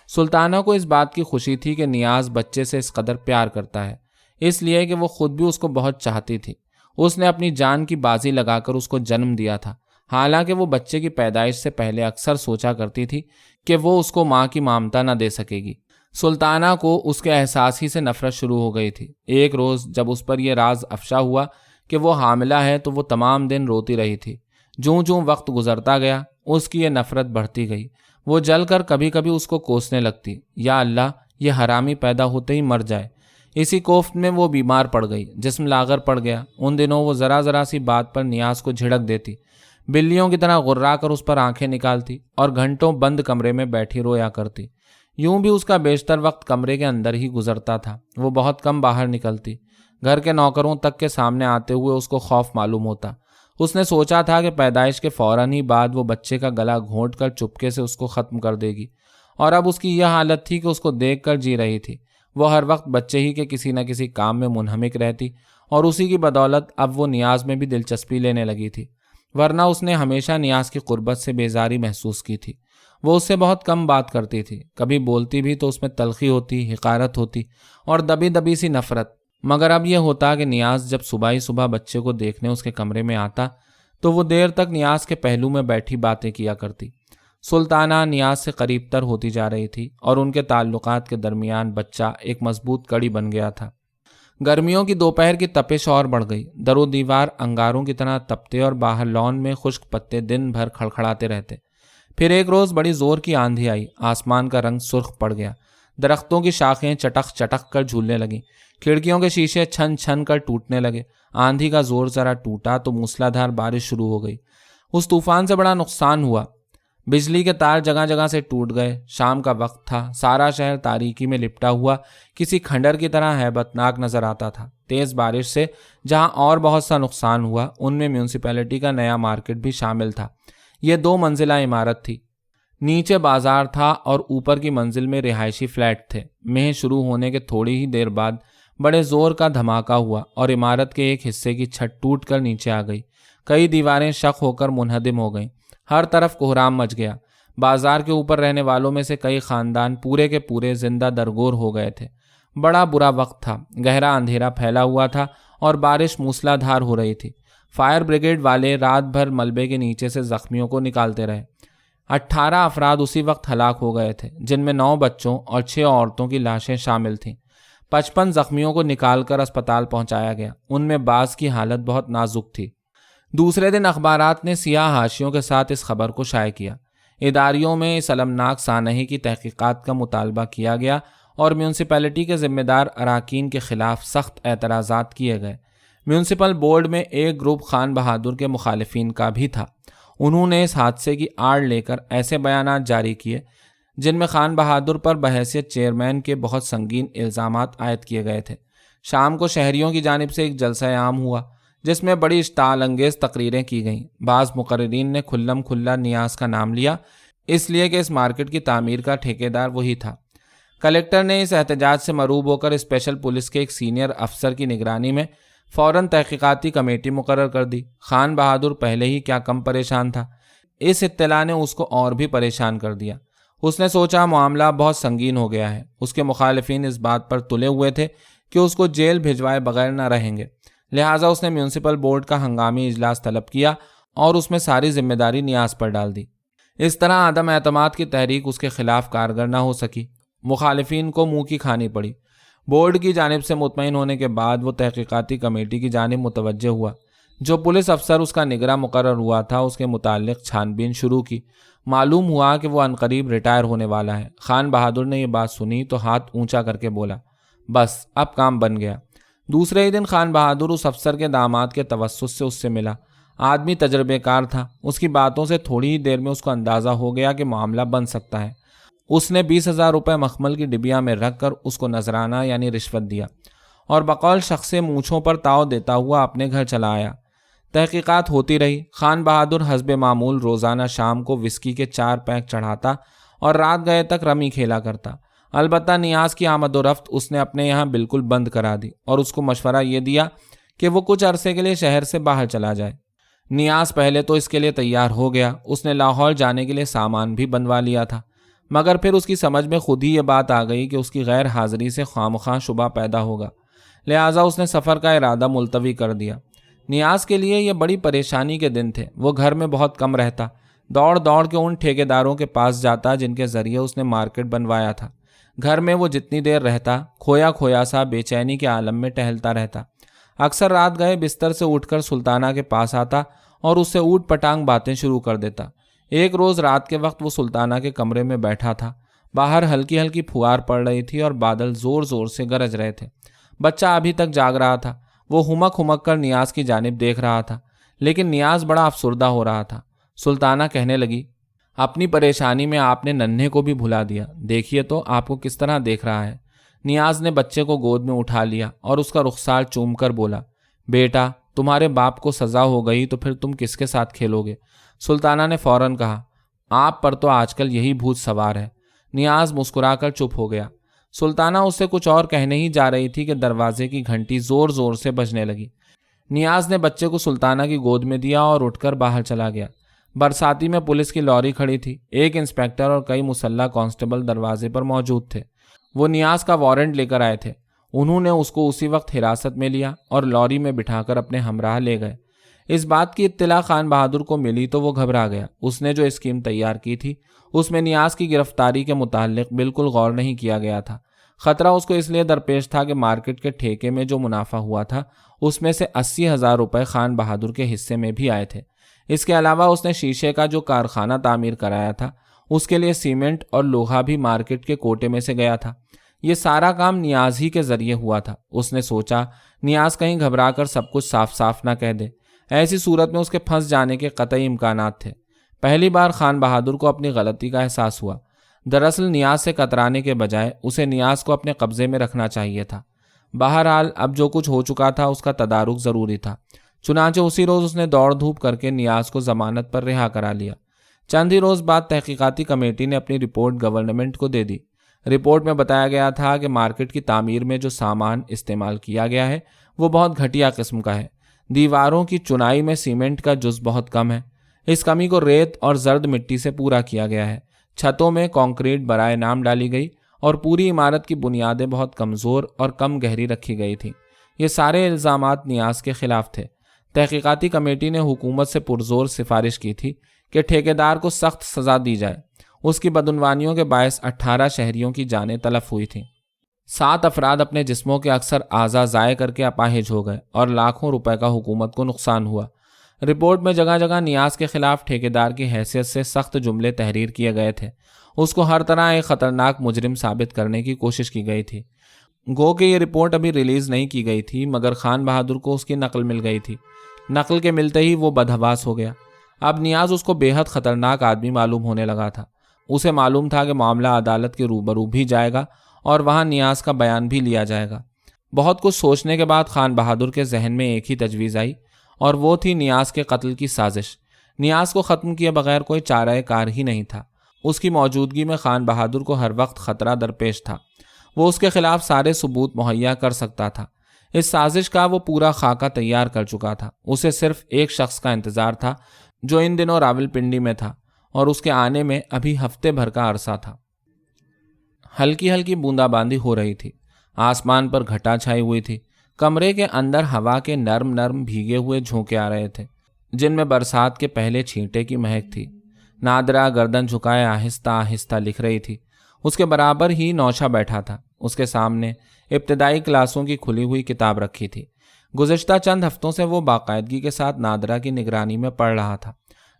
سلطانہ کو اس بات کی خوشی تھی کہ نیاز بچے سے اس قدر پیار کرتا ہے، اس لیے کہ وہ خود بھی اس کو بہت چاہتی تھی۔ اس نے اپنی جان کی بازی لگا کر اس کو جنم دیا تھا، حالانکہ وہ بچے کی پیدائش سے پہلے اکثر سوچا کرتی تھی کہ وہ اس کو ماں کی ممتا نہ دے سکے گی۔ سلطانہ کو اس کے احساس ہی سے نفرت شروع ہو گئی تھی۔ ایک روز جب اس پر یہ راز افشا ہوا کہ وہ حاملہ ہے تو وہ تمام دن روتی رہی تھی۔ جوں جوں وقت گزرتا گیا اس کی یہ نفرت بڑھتی گئی۔ وہ جل کر کبھی کبھی اس کو کوسنے لگتی، یا اللہ یہ حرامی پیدا ہوتے ہی مر جائے۔ اسی کوفت میں وہ بیمار پڑ گئی، جسم لاغر پڑ گیا۔ ان دنوں وہ ذرا سی بات پر نیاز کو جھڑک دیتی، بلیوں کی طرح غرا کر اس پر آنکھیں نکالتی اور گھنٹوں بند کمرے میں بیٹھی رویا کرتی۔ یوں بھی اس کا بیشتر وقت کمرے کے اندر ہی گزرتا تھا۔ وہ بہت کم باہر نکلتی۔ گھر کے نوکروں تک کے سامنے آتے ہوئے اس کو خوف معلوم ہوتا۔ اس نے سوچا تھا کہ پیدائش کے فوراً ہی بعد وہ بچے کا گلا گھونٹ کر چپکے سے اس کو ختم کر دے گی، اور اب اس کی یہ حالت تھی کہ اس کو دیکھ کر جی رہی تھی۔ وہ ہر وقت بچے ہی کے کسی نہ کسی کام میں منہمک رہتی اور اسی کی بدولت اب وہ نیاز میں بھی دلچسپی لینے لگی تھی، ورنہ اس نے ہمیشہ نیاز کی قربت سے بیزاری محسوس کی تھی۔ وہ اس سے بہت کم بات کرتی تھی، کبھی بولتی بھی تو اس میں تلخی ہوتی، حقارت ہوتی اور دبی دبی سی نفرت۔ مگر اب یہ ہوتا کہ نیاز جب صبح ہی صبح بچے کو دیکھنے اس کے کمرے میں آتا تو وہ دیر تک نیاز کے پہلو میں بیٹھی باتیں کیا کرتی۔ سلطانہ نیاز سے قریب تر ہوتی جا رہی تھی اور ان کے تعلقات کے درمیان بچہ ایک مضبوط کڑی بن گیا تھا۔ گرمیوں کی دوپہر کی تپش اور بڑھ گئی۔ در و دیوار انگاروں کی طرح تپتے اور باہر لان میں خشک پتے دن بھر کھڑکھڑاتے رہتے۔ پھر ایک روز بڑی زور کی آندھی آئی، آسمان کا رنگ سرخ پڑ گیا، درختوں کی شاخیں چٹک چٹک کر جھولنے لگیں، کھڑکیوں کے شیشے چھن چھن کر ٹوٹنے لگے۔ آندھی کا زور ذرا ٹوٹا تو موسلادھار بارش شروع ہو گئی۔ اس طوفان سے بڑا نقصان ہوا، بجلی کے تار جگہ جگہ سے ٹوٹ گئے۔ شام کا وقت تھا، سارا شہر تاریکی میں لپٹا ہوا کسی کھنڈر کی طرح ہیبتناک نظر آتا تھا۔ تیز بارش سے جہاں اور بہت سا نقصان ہوا ان میں میونسپیلٹی کا نیا مارکیٹ بھی شامل تھا۔ یہ 2 منزلہ عمارت تھی، نیچے بازار تھا اور اوپر کی منزل میں رہائشی فلیٹ تھے۔ مہ شروع ہونے کے تھوڑی ہی دیر بعد بڑے زور کا دھماکہ ہوا اور عمارت کے ایک حصے کی چھت ٹوٹ کر نیچے آ گئی۔ کئی دیواریں شق ہو کر منہدم ہو گئیں۔ ہر طرف کوہرام مچ گیا۔ بازار کے اوپر رہنے والوں میں سے کئی خاندان پورے کے پورے زندہ درگور ہو گئے تھے۔ بڑا برا وقت تھا، گہرا اندھیرا پھیلا ہوا تھا اور بارش موسلادھار ہو رہی تھی۔ فائر بریگیڈ والے رات بھر ملبے کے نیچے سے زخمیوں کو نکالتے رہے۔ 18 افراد اسی وقت ہلاک ہو گئے تھے، جن میں 9 بچوں اور 6 عورتوں کی لاشیں شامل تھیں۔ 55 زخمیوں کو نکال کر اسپتال پہنچایا گیا، ان میں بعض کی حالت بہت نازک تھی۔ دوسرے دن اخبارات نے سیاہ حاشیوں کے ساتھ اس خبر کو شائع کیا۔ اداریوں میں اس المناک سانحے کی تحقیقات کا مطالبہ کیا گیا اور میونسپلٹی کے ذمہ دار اراکین کے خلاف سخت اعتراضات کیے گئے۔ میونسپل بورڈ میں ایک گروپ خان بہادر کے مخالفین کا بھی تھا۔ انہوں نے اس حادثے کی آڑ لے کر ایسے بیانات جاری کیے جن میں خان بہادر پر بحیثیت چیئرمین کے بہت سنگین الزامات عائد کیے گئے تھے۔ شام کو شہریوں کی جانب سے ایک جلسہ عام ہوا جس میں بڑی اشتعال انگیز تقریریں کی گئیں۔ بعض مقررین نے کھلم کھلا نیاز کا نام لیا، اس لیے کہ اس مارکیٹ کی تعمیر کا ٹھیکیدار وہی تھا۔ کلکٹر نے اس احتجاج سے مرعوب ہو کر اسپیشل پولیس کے ایک سینئر افسر کی نگرانی میں فوراً تحقیقاتی کمیٹی مقرر کر دی۔ خان بہادر پہلے ہی کیا کم پریشان تھا، اس اطلاع نے اس کو اور بھی پریشان کر دیا۔ اس نے سوچا معاملہ بہت سنگین ہو گیا ہے۔ اس کے مخالفین اس بات پر تلے ہوئے تھے کہ اس کو جیل بھجوائے بغیر نہ رہیں گے، لہٰذا اس نے میونسپل بورڈ کا ہنگامی اجلاس طلب کیا اور اس میں ساری ذمہ داری نیاز پر ڈال دی۔ اس طرح عدم اعتماد کی تحریک اس کے خلاف کارگر نہ ہو سکی، مخالفین کو منہ کی کھانی پڑی۔ بورڈ کی جانب سے مطمئن ہونے کے بعد وہ تحقیقاتی کمیٹی کی جانب متوجہ ہوا۔ جو پولیس افسر اس کا نگراں مقرر ہوا تھا اس کے متعلق چھان بین شروع کی۔ معلوم ہوا کہ وہ عنقریب ریٹائر ہونے والا ہے۔ خان بہادر نے یہ بات سنی تو ہاتھ اونچا کر کے بولا، بس اب کام بن گیا۔ دوسرے ہی دن خان بہادر اس افسر کے داماد کے توسط سے اس سے ملا۔ آدمی تجربے کار تھا، اس کی باتوں سے تھوڑی ہی دیر میں اس کو اندازہ ہو گیا کہ معاملہ بن سکتا ہے۔ اس نے 20,000 روپے مخمل کی ڈبیا میں رکھ کر اس کو نذرانہ یعنی رشوت دیا اور بقول شخص مونچھوں پر تاؤ دیتا ہوا اپنے گھر چلا آیا۔ تحقیقات ہوتی رہی۔ خان بہادر حسب معمول روزانہ شام کو وسکی کے 4 پیک چڑھاتا اور رات گئے تک رمی کھیلا کرتا۔ البتہ نیاز کی آمد و رفت اس نے اپنے یہاں بالکل بند کرا دی اور اس کو مشورہ یہ دیا کہ وہ کچھ عرصے کے لیے شہر سے باہر چلا جائے۔ نیاز پہلے تو اس کے لیے تیار ہو گیا، اس نے لاہور جانے کے لیے سامان بھی بنوا لیا تھا، مگر پھر اس کی سمجھ میں خود ہی یہ بات آ گئی کہ اس کی غیر حاضری سے خواہ شبہ پیدا ہوگا، لہٰذا اس نے سفر کا ارادہ ملتوی کر دیا۔ نیاز کے لیے یہ بڑی پریشانی کے دن تھے۔ وہ گھر میں بہت کم رہتا، دوڑ دوڑ کے ان ٹھیکیداروں کے پاس جاتا جن کے ذریعے اس نے مارکیٹ بنوایا تھا۔ گھر میں وہ جتنی دیر رہتا کھویا سا بے چینی کے عالم میں ٹہلتا رہتا۔ اکثر رات گئے بستر سے اٹھ کر سلطانہ کے پاس آتا اور اس سے اوٹ پٹانگ باتیں شروع کر دیتا۔ ایک روز رات کے وقت وہ سلطانہ کے کمرے میں بیٹھا تھا۔ باہر ہلکی ہلکی پھوار پڑ رہی تھی اور بادل زور زور سے گرج رہے تھے۔ بچہ ابھی تک جاگ رہا تھا۔ وہ ہمک کر نیاز کی جانب دیکھ رہا تھا، لیکن نیاز بڑا افسردہ ہو رہا تھا۔ سلطانہ کہنے لگی، اپنی پریشانی میں آپ نے ننھے کو بھی بھلا دیا، دیکھیے تو آپ کو کس طرح دیکھ رہا ہے۔ نیاز نے بچے کو گود میں اٹھا لیا اور اس کا رخسار چوم کر بولا، بیٹا تمہارے باپ کو سزا ہو گئی تو پھر تم کس کے ساتھ کھیلو گے؟ سلطانہ نے فوراً کہا، آپ پر تو آج کل یہی بھوت سوار ہے۔ نیاز مسکرا کر چپ ہو گیا۔ سلطانہ اس سے کچھ اور کہنے ہی جا رہی تھی کہ دروازے کی گھنٹی زور زور سے بجنے لگی۔ نیاز نے بچے کو سلطانہ کی گود میں دیا اور اٹھ کر باہر چلا گیا۔ برساتی میں پولیس کی لاری کھڑی تھی۔ ایک انسپکٹر اور کئی مسلح کانسٹیبل دروازے پر موجود تھے۔ وہ نیاز کا وارنٹ لے کر آئے تھے۔ انہوں نے اس کو اسی وقت حراست میں لیا اور لاری میں بٹھا کر اپنے ہمراہ لے گئے۔ اس بات کی اطلاع خان بہادر کو ملی تو وہ گھبرا گیا۔ اس نے جو اسکیم تیار کی تھی اس میں نیاز کی گرفتاری کے متعلق بالکل غور نہیں کیا گیا تھا۔ خطرہ اس کو اس لیے درپیش تھا کہ مارکیٹ کے ٹھیکے میں جو منافع ہوا تھا اس میں سے 80,000 روپے خان بہادر کے حصے میں بھی آئے تھے۔ اس کے علاوہ اس نے شیشے کا جو کارخانہ تعمیر کرایا تھا اس کے لیے سیمنٹ اور لوہا بھی مارکیٹ کے کوٹے میں سے گیا تھا۔ یہ سارا کام نیاز ہی کے ذریعے ہوا تھا۔ اس نے سوچا نیاز کہیں گھبرا کر سب کچھ صاف صاف نہ کہہ دے، ایسی صورت میں اس کے پھنس جانے کے قطعی امکانات تھے۔ پہلی بار خان بہادر کو اپنی غلطی کا احساس ہوا۔ دراصل نیاز سے کترانے کے بجائے اسے نیاز کو اپنے قبضے میں رکھنا چاہیے تھا۔ بہرحال اب جو کچھ ہو چکا تھا اس کا تدارک ضروری تھا۔ چنانچہ اسی روز اس نے دوڑ دھوپ کر کے نیاز کو ضمانت پر رہا کرا لیا۔ چند ہی روز بعد تحقیقاتی کمیٹی نے اپنی رپورٹ گورنمنٹ کو دے دی۔ رپورٹ میں بتایا گیا تھا کہ مارکیٹ کی تعمیر میں جو سامان استعمال کیا گیا ہے وہ بہت گھٹیا قسم کا ہے۔ دیواروں کی چنائی میں سیمنٹ کا جز بہت کم ہے۔ اس کمی کو ریت اور زرد مٹی سے پورا کیا گیا ہے۔ چھتوں میں کانکریٹ برائے نام ڈالی گئی اور پوری عمارت کی بنیادیں بہت کمزور اور کم گہری رکھی گئی تھیں۔ یہ سارے الزامات نیاز کے خلاف تھے۔ تحقیقاتی کمیٹی نے حکومت سے پرزور سفارش کی تھی کہ ٹھیکیدار کو سخت سزا دی جائے۔ اس کی بدعنوانیوں کے باعث 18 شہریوں کی جانیں تلف ہوئی تھیں۔ 7 افراد اپنے جسموں کے اکثر اعضاء ضائع کر کے اپاہج ہو گئے اور لاکھوں روپے کا حکومت کو نقصان ہوا۔ رپورٹ میں جگہ جگہ نیاز کے خلاف ٹھیکیدار کی حیثیت سے سخت جملے تحریر کیے گئے تھے۔ اس کو ہر طرح ایک خطرناک مجرم ثابت کرنے کی کوشش کی گئی تھی۔ گو کہ یہ رپورٹ ابھی ریلیز نہیں کی گئی تھی، مگر خان بہادر کو اس کی نقل مل گئی تھی۔ نقل کے ملتے ہی وہ بدحواس ہو گیا۔ اب نیاز اس کو بے حد خطرناک آدمی معلوم ہونے لگا تھا۔ اسے معلوم تھا کہ معاملہ عدالت کے روبرو بھی جائے گا اور وہاں نیاز کا بیان بھی لیا جائے گا۔ بہت کچھ سوچنے کے بعد خان بہادر کے ذہن میں ایک ہی تجویز آئی، اور وہ تھی نیاز کے قتل کی سازش۔ نیاز کو ختم کیے بغیر کوئی چارہ کار ہی نہیں تھا۔ اس کی موجودگی میں خان بہادر کو ہر وقت خطرہ درپیش تھا۔ وہ اس کے خلاف سارے ثبوت مہیا کر سکتا تھا۔ اس سازش کا وہ پورا خاکہ تیار کر چکا تھا۔ اسے صرف ایک شخص کا انتظار تھا جو ان دنوں راولپنڈی میں تھا، اور اس کے آنے میں ابھی ہفتے بھر کا عرصہ تھا۔ ہلکی ہلکی بوندا باندی ہو رہی تھی۔ آسمان پر گھٹا چھائی ہوئی تھی۔ کمرے کے اندر ہوا کے نرم نرم بھیگے ہوئے جھونکے آ رہے تھے، جن میں برسات کے پہلے چھینٹے کی مہک تھی۔ نادرا گردن جھکائے آہستہ آہستہ لکھ رہی تھی۔ اس کے برابر ہی نوشا بیٹھا تھا۔ اس کے سامنے ابتدائی کلاسوں کی کھلی ہوئی کتاب رکھی تھی۔ گزشتہ چند ہفتوں سے وہ باقاعدگی کے ساتھ نادرا کی نگرانی میں پڑھ رہا تھا۔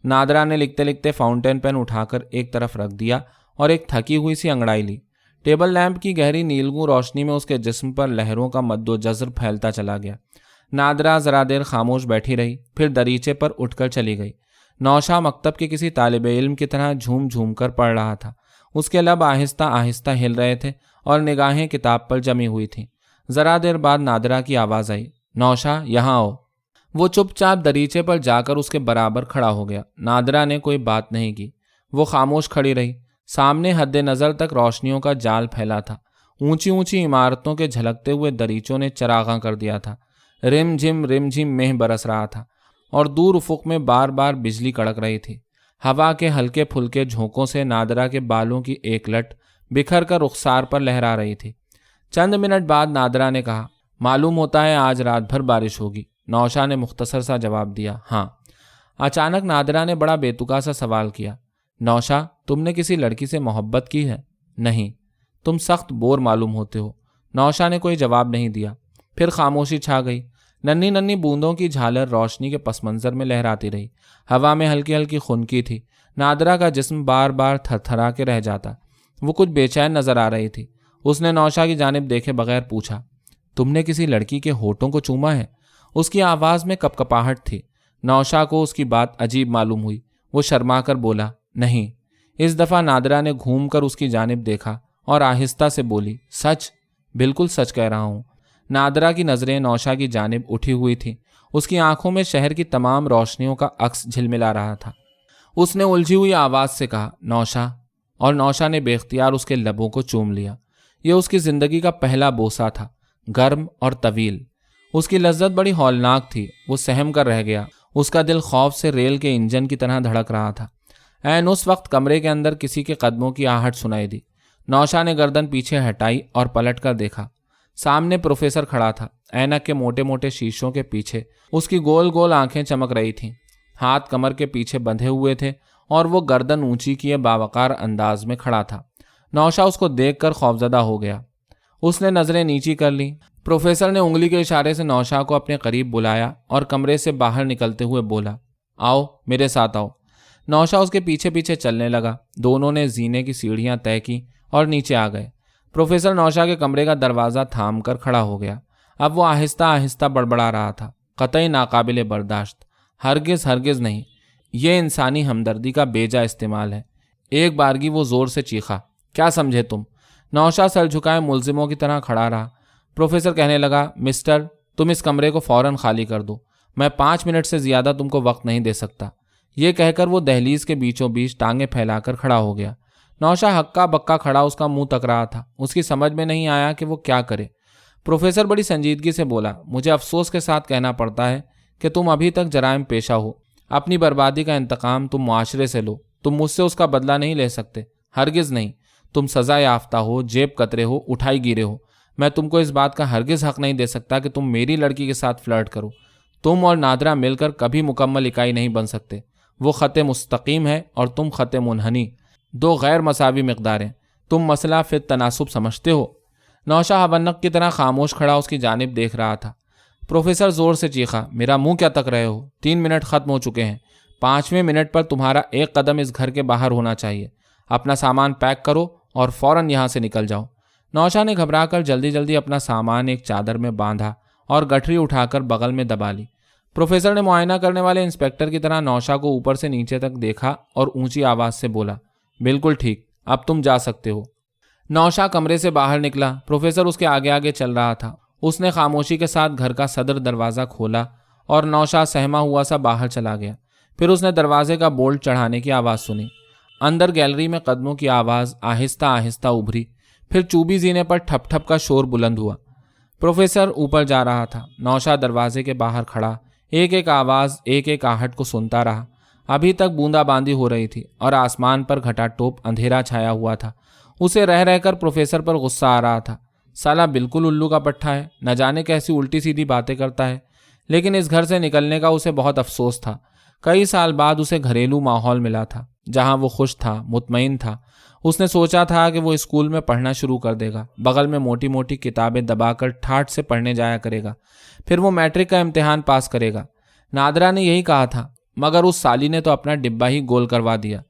نادرا نے لکھتے لکھتے فاؤنٹین پین اٹھا کر ایک طرف رکھ دیا اور ایک تھکی ہوئی سی انگڑائی لی۔ ٹیبل لیمپ کی گہری نیلگوں روشنی میں اس کے جسم پر لہروں کا مد و جزر پھیلتا چلا گیا۔ نادرا ذرا دیر خاموش بیٹھی رہی، پھر دریچے پر اٹھ کر چلی گئی۔ نوشا مکتب کے کسی طالب علم کی طرح جھوم جھوم کر پڑھ رہا تھا۔ اس کے لب آہستہ آہستہ ہل رہے تھے اور نگاہیں کتاب پر جمی ہوئی تھیں۔ ذرا دیر بعد نادرا کی آواز آئی، نوشا یہاں آؤ۔ وہ چپ چاپ دریچے پر جا کر اس کے برابر کھڑا ہو گیا۔ نادرا نے کوئی بات نہیں کی۔ وہ خاموش کھڑی رہی۔ سامنے حد نظر تک روشنیوں کا جال پھیلا تھا۔ اونچی اونچی عمارتوں کے جھلکتے ہوئے دریچوں نے چراغاں کر دیا تھا۔ رم جھم مہ برس رہا تھا اور دور افق میں بار بار بجلی کڑک رہی تھی۔ ہوا کے ہلکے پھلکے جھونکوں سے نادرا کے بالوں کی ایک لٹ بکھر کر رخسار پر لہرا رہی تھی۔ چند منٹ بعد نادرا نے کہا، معلوم ہوتا ہے آج رات بھر بارش ہوگی۔ نوشا نے مختصر سا جواب دیا، ہاں۔ اچانک نادرا نے بڑا بےتکا سا سوال کیا، نوشا تم نے کسی لڑکی سے محبت کی ہے؟ نہیں۔ تم سخت بور معلوم ہوتے ہو۔ نوشا نے کوئی جواب نہیں دیا۔ پھر خاموشی چھا گئی۔ ننھی ننھی بوندوں کی جھالر روشنی کے پس منظر میں لہراتی رہی۔ ہوا میں ہلکی ہلکی خنکی تھی۔ نادرا کا جسم بار بار تھر تھرا کے رہ جاتا۔ وہ کچھ بے چین نظر آ رہی تھی۔ اس نے نوشا کی جانب دیکھے بغیر پوچھا، تم نے کسی لڑکی کے ہونٹوں کو چوما ہے؟ اس کی آواز میں کپکپاہٹ تھی۔ نوشا کو اس کی بات عجیب معلوم ہوئی۔ وہ شرما کر بولا، نہیں۔ اس دفعہ نادرا نے گھوم کر اس کی جانب دیکھا اور آہستہ سے بولی، سچ؟ بالکل سچ کہہ رہا ہوں۔ نادرا کی نظریں نوشا کی جانب اٹھی ہوئی تھیں۔ اس کی آنکھوں میں شہر کی تمام روشنیوں کا عکس جھلملا رہا تھا۔ اس نے الجھی ہوئی آواز سے کہا، نوشا، اور نوشا نے بے اختیار اس کے لبوں کو چوم لیا۔ یہ اس کی زندگی کا پہلا بوسہ تھا، گرم اور طویل۔ اس کی لذت بڑی ہولناک تھی۔ وہ سہم کر رہ گیا۔ اس کا دل خوف سے ریل کے انجن کی طرح دھڑک رہا تھا۔ عین اس وقت کمرے کے اندر کسی کے قدموں کی آہٹ سنائی دی۔ نوشا نے گردن پیچھے ہٹائی اور پلٹ کر دیکھا۔ سامنے پروفیسر کھڑا تھا۔ اینک کے موٹے موٹے شیشوں کے پیچھے اس کی گول گول آنکھیں چمک رہی تھیں۔ ہاتھ کمر کے پیچھے بندھے ہوئے تھے اور وہ گردن اونچی کیے باوقار انداز میں کھڑا تھا۔ نوشا اس کو دیکھ کر خوفزدہ ہو گیا۔ اس نے نظریں نیچی کر لیں۔ پروفیسر نے انگلی کے اشارے سے نوشا کو اپنے قریب بلایا اور کمرے سے باہر نکلتے ہوئے بولا، آؤ میرے ساتھ آؤ۔ نوشا اس کے پیچھے پیچھے چلنے لگا۔ دونوں نے زینے کی سیڑھیاں طے کی اور نیچے آ گئے۔ پروفیسر نوشا کے کمرے کا دروازہ تھام کر کھڑا ہو گیا۔ اب وہ آہستہ آہستہ بڑبڑا رہا تھا، قطعی ناقابل برداشت۔ ہرگز ہرگز نہیں، یہ انسانی ہمدردی کا بیجا استعمال ہے۔ ایک بارگی وہ زور سے چیخا، کیا سمجھے تم؟ نوشا سر جھکائے ملزموں کی طرح کھڑا رہا۔ پروفیسر کہنے لگا، مسٹر، تم اس کمرے کو فوراً خالی کر دو۔ میں 5 منٹ سے زیادہ تم کو وقت نہیں دے سکتا۔ یہ کہہ کر وہ دہلیز کے بیچوں بیچ ٹانگیں پھیلا کر کھڑا ہو گیا۔ نوشا ہکا بکا کھڑا اس کا منہ تک رہا تھا۔ اس کی سمجھ میں نہیں آیا کہ وہ کیا کرے۔ پروفیسر بڑی سنجیدگی سے بولا، مجھے افسوس کے ساتھ کہنا پڑتا ہے کہ تم ابھی تک جرائم پیشہ ہو۔ اپنی بربادی کا انتقام تم معاشرے سے لو۔ تم مجھ سے اس کا بدلہ نہیں لے سکتے، ہرگز نہیں۔ تم سزا یافتہ ہو، جیب کترے ہو، اٹھائی گیرے ہو۔ میں تم کو اس بات کا ہرگز حق نہیں دے سکتا کہ تم میری لڑکی کے ساتھ فلرٹ کرو۔ تم اور نادرا مل کر کبھی مکمل اکائی نہیں بن سکتے۔ وہ خط مستقیم ہے اور تم خط منحنی، دو غیر مساوی مقداریں۔ تم مسئلہ فی تناسب سمجھتے ہو؟ نوشا حبنق کی طرح خاموش کھڑا اس کی جانب دیکھ رہا تھا۔ پروفیسر زور سے چیخا، میرا منہ کیا تک رہے ہو؟ 3 منٹ ختم ہو چکے ہیں، 5ویں منٹ پر تمہارا ایک قدم اس گھر کے باہر ہونا چاہیے۔ اپنا سامان پیک کرو اور فوراً یہاں سے نکل جاؤ۔ نوشا نے گھبرا کر جلدی جلدی اپنا سامان ایک چادر میں باندھا اور گٹھری اٹھا کر بغل میں دبا لی۔ پروفیسر نے معائنہ کرنے والے انسپکٹر کی طرح نوشا کو اوپر سے نیچے تک دیکھا اور اونچی آواز سے بولا، بالکل ٹھیک، اب تم جا سکتے ہو۔ نوشا کمرے سے باہر نکلا۔ پروفیسر اس کے آگے آگے چل رہا تھا۔ اس نے خاموشی کے ساتھ گھر کا صدر دروازہ کھولا اور نوشا سہما ہوا سا باہر چلا گیا۔ پھر اس نے دروازے کا بولٹ چڑھانے کی آواز سنی۔ اندر گیلری میں قدموں کی آواز آہستہ آہستہ ابھری، پھر چوبی زینے پر ٹھپ ٹھپ کا شور بلند ہوا۔ پروفیسر اوپر جا رہا تھا۔ نوشا دروازے کے باہر کھڑا ایک ایک آواز، ایک ایک آہٹ کو سنتا رہا۔ ابھی تک بوندا باندی ہو رہی تھی اور آسمان پر گھٹا ٹوپ اندھیرا چھایا ہوا تھا۔ اسے رہ رہ کر پروفیسر پر غصہ آ رہا تھا۔ سالا بالکل الو کا پٹھا ہے، نہ جانے کیسی الٹی سیدھی باتیں کرتا ہے۔ لیکن اس گھر سے نکلنے کا اسے بہت افسوس تھا۔ کئی سال بعد اسے گھریلو ماحول ملا تھا جہاں وہ خوش تھا، مطمئن تھا۔ اس نے سوچا تھا کہ وہ اسکول میں پڑھنا شروع کر دے گا، بغل میں موٹی موٹی کتابیں دبا کر ٹھاٹھ سے پڑھنے جایا کرے گا، پھر وہ میٹرک کا امتحان پاس کرے گا۔ نادرا نے یہی کہا تھا، مگر اس سالی نے تو اپنا ڈبہ ہی گول کروا دیا۔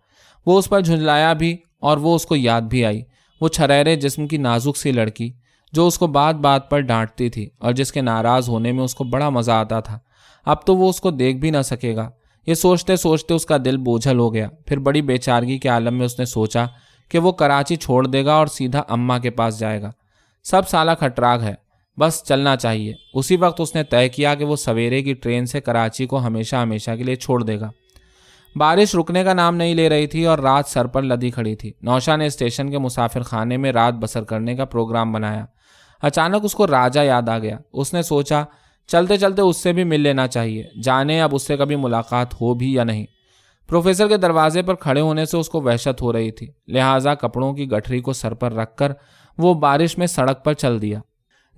وہ اس پر جھنجلایا بھی اور وہ اس کو یاد بھی آئی، وہ چھریرے جسم کی نازک سی لڑکی جو اس کو بات بات پر ڈانٹتی تھی اور جس کے ناراض ہونے میں اس کو بڑا مزہ آتا تھا۔ اب تو وہ اس کو دیکھ بھی نہ سکے گا۔ یہ سوچتے سوچتے اس کا دل بوجھل ہو گیا۔ پھر بڑی بے چارگی کے عالم میں اس نے سوچا کہ وہ کراچی چھوڑ دے گا اور سیدھا اماں کے پاس جائے گا۔ سب سالہ کھٹراگ ہے، بس چلنا چاہیے۔ اسی وقت اس نے طے کیا کہ وہ سویرے کی ٹرین سے کراچی کو ہمیشہ ہمیشہ کے لیے چھوڑ دے گا۔ بارش رکنے کا نام نہیں لے رہی تھی اور رات سر پر لدی کھڑی تھی۔ نوشا نے اسٹیشن کے مسافر خانے میں رات بسر کرنے کا پروگرام بنایا۔ اچانک اس کو راجا یاد آ گیا۔ اس نے سوچا چلتے چلتے اس سے بھی مل لینا چاہیے، جانے اب اس سے کبھی ملاقات ہو بھی یا نہیں۔ پروفیسر کے دروازے پر کھڑے ہونے سے اس کو وحشت ہو رہی تھی، لہٰذا کپڑوں کی گٹھری کو سر پر رکھ کر وہ بارش میں سڑک پر چل دیا۔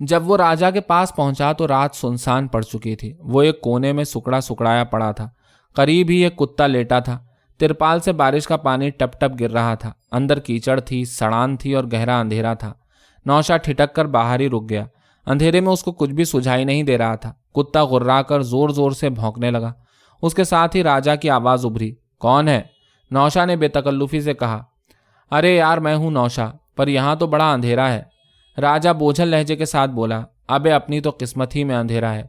جب وہ راجا کے پاس پہنچا تو رات سنسان پڑ چکی تھی۔ وہ ایک کونے میں سکڑا سکڑایا پڑا تھا، قریب ہی ایک کتا لیٹا تھا۔ ترپال سے بارش کا پانی ٹپ ٹپ گر رہا تھا۔ اندر کیچڑ تھی، سڑان تھی اور گہرا اندھیرا تھا۔ نوشا ٹھٹک کر باہر ہی رک گیا۔ اندھیرے میں اس کو کچھ بھی سجھائی نہیں دے رہا تھا۔ کتا غرا کر زور زور سے بھونکنے لگا۔ اس کے ساتھ ہی راجا کی آواز ابھری، کون ہے؟ نوشا نے بے تکلفی سے کہا، ارے یار میں ہوں نوشا، پر یہاں تو بڑا اندھیرا ہے۔ راجا بوجھل لہجے کے ساتھ بولا، ابے اپنی تو قسمت ہی میں اندھیرا ہے،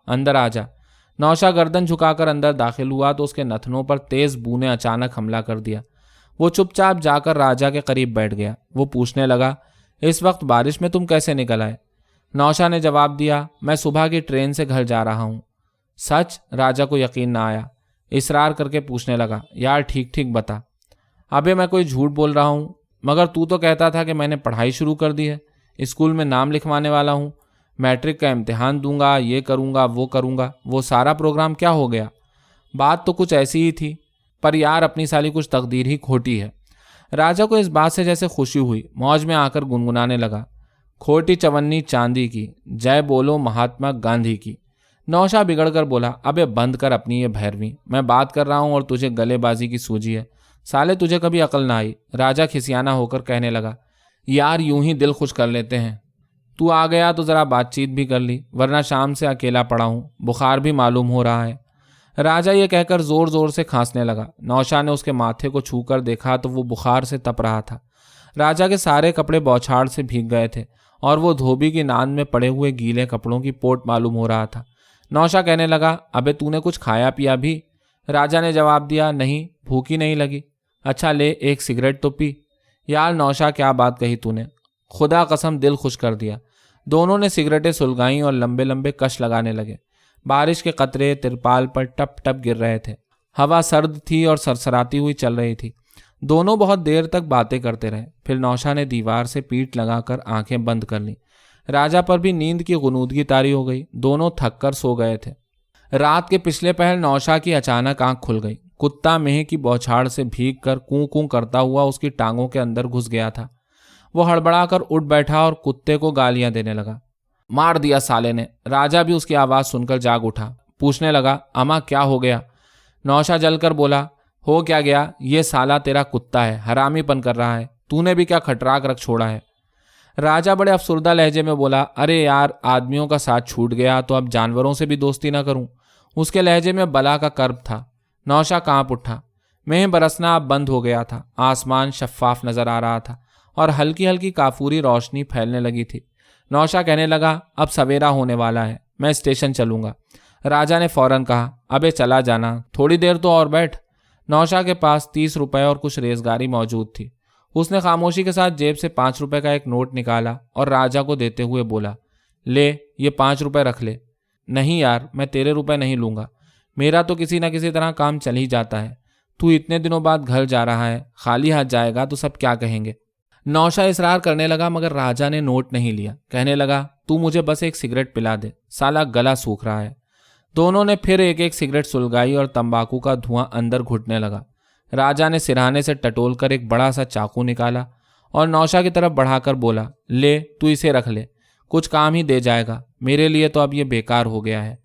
اندر آ جا۔ نوشا گردن جھکا کر اندر داخل ہوا تو اس کے نتنوں پر تیز بو نے اچانک حملہ کر دیا۔ وہ چپ چاپ جا کر راجا کے قریب بیٹھ گیا۔ وہ پوچھنے لگا، اس وقت بارش میں تم کیسے نکل آئے؟ نوشا نے جواب دیا، میں صبح کی ٹرین سے گھر جا رہا ہوں۔ سچ؟ راجا کو یقین نہ آیا، اصرار کر کے پوچھنے لگا، یار ٹھیک ٹھیک بتا۔ ابے میں کوئی جھوٹ بول رہا ہوں، مگر تو کہتا تھا کہ میں نے پڑھائی شروع کر دی ہے، اسکول میں نام لکھوانے والا ہوں، میٹرک کا امتحان دوں گا، یہ کروں گا وہ کروں گا، وہ سارا پروگرام کیا ہو گیا؟ بات تو کچھ ایسی ہی تھی، پر یار اپنی سالی کچھ تقدیر ہی کھوٹی ہے۔ راجا کو اس بات سے جیسے خوشی ہوئی، موج میں آ کر گنگنانے لگا، کھوٹی چونی چاندی کی، جے بولو مہاتما گاندھی کی۔ نوشا بگڑ کر بولا، ابے بند کر اپنی یہ بھیرویں، میں بات کر رہا ہوں اور تجھے گلے بازی کی سوجی ہے، سالے تجھے کبھی عقل نہ آئی۔ راجا کھسیانہ ہو کر کہنے لگا، یار یوں ہی دل خوش کر لیتے ہیں، تو آ گیا تو ذرا بات چیت بھی کر لی، ورنہ شام سے اکیلا پڑا ہوں، بخار بھی معلوم ہو رہا ہے۔ راجا یہ کہہ کر زور زور سے کھانسنے لگا۔ نوشا نے اس کے ماتھے کو چھو کر دیکھا تو وہ بخار سے تپ رہا تھا۔ راجا کے سارے کپڑے بوچھاڑ سے بھیگ گئے تھے اور وہ دھوبی کی ناند میں پڑے ہوئے گیلے کپڑوں کی پوٹ معلوم ہو رہا تھا۔ نوشا کہنے لگا، ابے تو نے کچھ کھایا پیا بھی؟ راجا نے جواب دیا، نہیں، بھوک ہی نہیں لگی۔ اچھا لے ایک سگریٹ تو پی۔ یار نوشا کیا بات کہی تو نے، خدا قسم دل خوش کر دیا۔ دونوں نے سگریٹیں سلگائیں اور لمبے لمبے کش لگانے لگے۔ بارش کے قطرے ترپال پر ٹپ ٹپ گر رہے تھے۔ ہوا سرد تھی اور سرسراتی ہوئی چل رہی تھی۔ دونوں بہت دیر تک باتیں کرتے رہے۔ پھر نوشا نے دیوار سے پیٹھ لگا کر آنکھیں بند کر لیں۔ راجا پر بھی نیند کی غنودگی طاری ہو گئی۔ دونوں تھک کر سو گئے تھے۔ رات کے پچھلے پہر نوشا کی اچانک آنکھ کھل گئی۔ کتا مہ کی بوچھاڑ سے بھیگ کر کوں کوں کرتا ہوا اس کی ٹانگوں کے اندر گھس گیا تھا۔ وہ ہڑبڑا کر اٹھ بیٹھا اور کتے کو گالیاں دینے لگا۔ مار دیا سالے نے۔ راجا بھی اس کی آواز سن کر جاگ اٹھا، پوچھنے لگا، اماں کیا ہو گیا؟ نوشا جل کر بولا، ہو کیا گیا؟ یہ سالا تیرا کتا ہے، حرامی پن کر رہا ہے، تو نے بھی کیا کھٹراک رکھ چھوڑا ہے؟ راجا بڑے افسردہ لہجے میں بولا، ارے یار، آدمیوں کا ساتھ چھوٹ گیا تو اب جانوروں سے بھی دوستی نہ کروں؟ اس کے لہجے میں بلا کا کرب تھا۔ نوشا کانپ اٹھا۔ مہ برسنا اب بند ہو گیا تھا، آسمان شفاف نظر آ رہا تھا اور ہلکی ہلکی کافوری روشنی پھیلنے لگی تھی۔ نوشا کہنے لگا، اب سویرا ہونے والا ہے، میں اسٹیشن چلوں گا۔ راجا نے فوراً کہا، ابے چلا جانا، تھوڑی دیر تو اور بیٹھ۔ نوشا کے پاس 30 روپے اور کچھ ریزگاری موجود تھی۔ اس نے خاموشی کے ساتھ جیب سے 5 روپے کا ایک نوٹ نکالا اور راجا کو دیتے ہوئے بولا، لے، یہ 5 روپے رکھ لے۔ نہیں یار، میں تیرے روپے نہیں لوں گا، میرا تو کسی نہ کسی طرح کام چل ہی جاتا ہے۔ تو اتنے دنوں بعد گھر جا رہا ہے، خالی ہاتھ جائے گا تو سب کیا کہیں گے؟ نوشا اصرار کرنے لگا مگر راجا نے نوٹ نہیں لیا۔ کہنے لگا، تو مجھے بس ایک سگریٹ پلا دے، سالا گلا سوکھ رہا ہے۔ دونوں نے پھر ایک ایک سگریٹ سلگائی اور تمباکو کا دھواں اندر گھٹنے لگا۔ راجا نے سرہانے سے ٹٹول کر ایک بڑا سا چاقو نکالا اور نوشا کی طرف بڑھا کر بولا، لے، تو اسے رکھ لے، کچھ کام ہی دے جائے گا، میرے لیے تو اب یہ بیکار ہو گیا ہے۔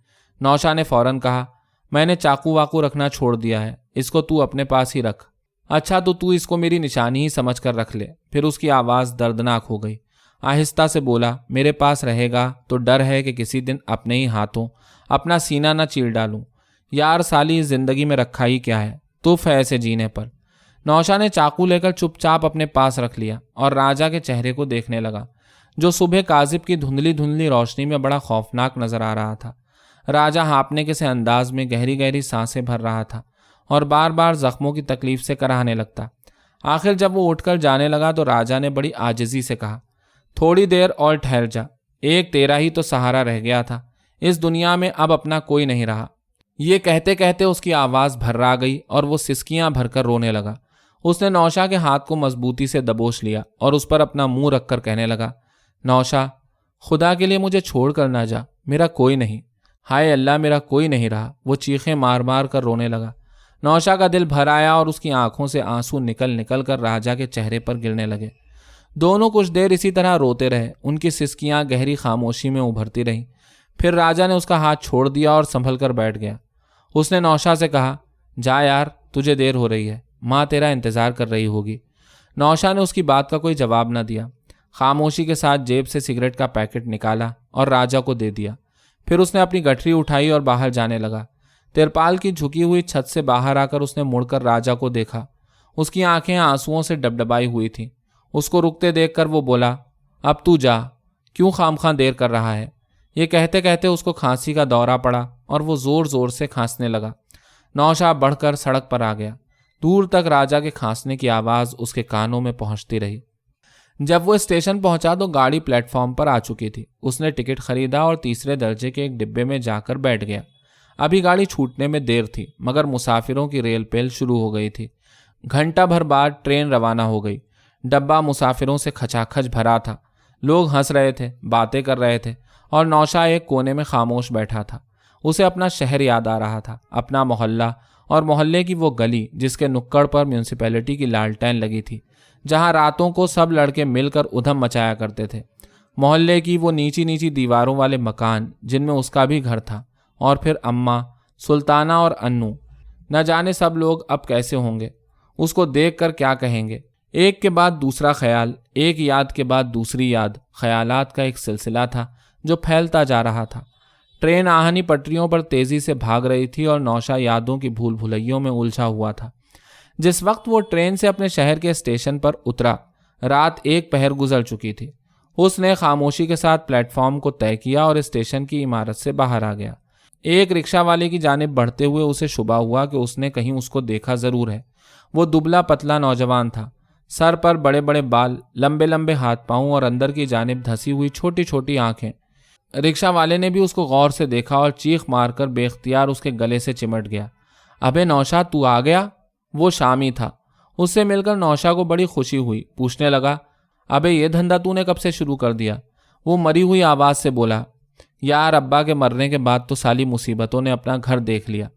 نوشا نے فوراً کہا، میں نے چاقو واقو رکھنا چھوڑ دیا ہے، اس کو تو اپنے پاس ہی رکھ۔ اچھا تو اس کو میری نشانی ہی سمجھ کر رکھ لے۔ پھر اس کی آواز دردناک ہو گئی۔ آہستہ سے بولا، میرے پاس رہے گا تو ڈر ہے کہ کسی دن اپنے ہی ہاتھوں اپنا سینہ نہ چیر ڈالوں۔ یار سالی، زندگی میں رکھا ہی کیا ہے، تف ہے ایسے جینے پر۔ نوشا نے چاقو لے کر چپ چاپ اپنے پاس رکھ لیا اور راجا کے چہرے کو دیکھنے لگا، جو صبح کاذب کی دھندلی دھندلی روشنی میں بڑا خوفناک نظر آ رہا تھا۔ راجا ہانپنے کے سے انداز میں گہری گہری سانسیں بھر رہا تھا اور بار بار زخموں کی تکلیف سے کراہنے لگتا۔ آخر جب وہ اٹھ کر جانے لگا تو راجا نے بڑی عاجزی سے کہا، تھوڑی دیر اور ٹھہر جا، ایک تیرا ہی تو سہارا رہ گیا تھا، اس دنیا میں اب اپنا کوئی نہیں رہا۔ یہ کہتے کہتے اس کی آواز بھرا گئی اور وہ سسکیاں بھر کر رونے لگا۔ اس نے نوشا کے ہاتھ کو مضبوطی سے دبوچ لیا اور اس پر اپنا منہ رکھ کر کہنے لگا، نوشا، خدا کے لیے مجھے چھوڑ کر نہ جا، میرا کوئی نہیں، ہائے اللہ، میرا کوئی نہیں رہا۔ وہ چیخیں مار مار کر رونے لگا۔ نوشا کا دل بھر آیا اور اس کی آنکھوں سے آنسو نکل نکل کر راجا کے چہرے پر گرنے لگے۔ دونوں کچھ دیر اسی طرح روتے رہے، ان کی سسکیاں گہری خاموشی میں ابھرتی رہیں۔ پھر راجا نے اس کا ہاتھ چھوڑ دیا اور سنبھل کر بیٹھ گیا۔ اس نے نوشا سے کہا، جا یار، تجھے دیر ہو رہی ہے، ماں تیرا انتظار کر رہی ہوگی۔ نوشا نے اس کی بات کا کوئی جواب نہ دیا، خاموشی کے ساتھ جیب سے سگریٹ کا پیکٹ نکالا اور راجا کو دے دیا۔ پھر اس نے اپنی گٹھری اٹھائی اور باہر جانے لگا۔ ترپال کی جھکی ہوئی چھت سے باہر آ کر اس نے مڑ کر راجا کو دیکھا۔ اس کی آنکھیں آنسوؤں سے ڈبڈبائی ہوئی تھیں۔ اس کو رکتے دیکھ کر وہ بولا، اب تو جا، کیوں خام دیر کر رہا ہے؟ یہ کہتے کہتے اس کو کھانسی کا دورہ پڑا اور وہ زور زور سے کھانسنے لگا۔ نوشا بڑھ کر سڑک پر آ گیا۔ دور تک راجا کے کھانسنے کی آواز اس کے کانوں میں پہنچتی رہی۔ جب وہ اسٹیشن پہنچا تو گاڑی پلیٹ فارم پر آ چکی تھی۔ اس نے ٹکٹ خریدا اور تیسرے درجے کے ایک ڈبے میں جا کر بیٹھ گیا۔ ابھی گاڑی چھوٹنے میں دیر تھی مگر مسافروں کی ریل پیل شروع ہو گئی تھی۔ گھنٹہ بھر بعد ٹرین روانہ ہو گئی۔ ڈبہ مسافروں سے کھچا کھچ بھرا تھا۔ لوگ ہنس رہے تھے، باتیں کر رہے تھے اور نوشا ایک کونے میں خاموش بیٹھا تھا۔ اسے اپنا شہر یاد آ رہا تھا، اپنا محلہ اور محلے کی وہ گلی جس کے نکڑ پر میونسپیلٹی کی لالٹین لگی تھی، جہاں راتوں کو سب لڑکے مل کر ادھم مچایا کرتے تھے۔ محلے کی وہ نیچی نیچی دیواروں والے مکان جن میں اس کا بھی گھر تھا، اور پھر اماں، سلطانہ اور انو۔ نہ جانے سب لوگ اب کیسے ہوں گے، اس کو دیکھ کر کیا کہیں گے۔ ایک کے بعد دوسرا خیال، ایک یاد کے بعد دوسری یاد، خیالات کا ایک سلسلہ تھا جو پھیلتا جا رہا تھا۔ ٹرین آہنی پٹریوں پر تیزی سے بھاگ رہی تھی اور نوشا یادوں کی بھول بھلائیوں میں الجھا ہوا تھا۔ جس وقت وہ ٹرین سے اپنے شہر کے اسٹیشن پر اترا، رات 1 پہر گزر چکی تھی۔ اس نے خاموشی کے ساتھ پلیٹ فارم کو طے کیا اور اسٹیشن کی عمارت سے باہر آ گیا۔ ایک رکشہ والے کی جانب بڑھتے ہوئے اسے شبہ ہوا کہ اس نے کہیں اس کو دیکھا ضرور ہے۔ وہ دبلا پتلا نوجوان تھا، سر پر بڑے بڑے بال، لمبے لمبے ہاتھ پاؤں اور اندر کی جانب دھسی ہوئی چھوٹی چھوٹی آنکھیں۔ رکشہ والے نے بھی اس کو غور سے دیکھا اور چیخ مار کر بے اختیار اس کے گلے سے چمٹ گیا۔ ابے نوشا، تو آ گیا؟ وہ شامی تھا۔ اس سے مل کر نوشا کو بڑی خوشی ہوئی۔ پوچھنے لگا، ابے یہ دھندا تو نے کب سے شروع کر دیا؟ وہ مری ہوئی آواز سے بولا، یار ابا کے مرنے کے بعد تو سالی مصیبتوں نے اپنا گھر دیکھ لیا۔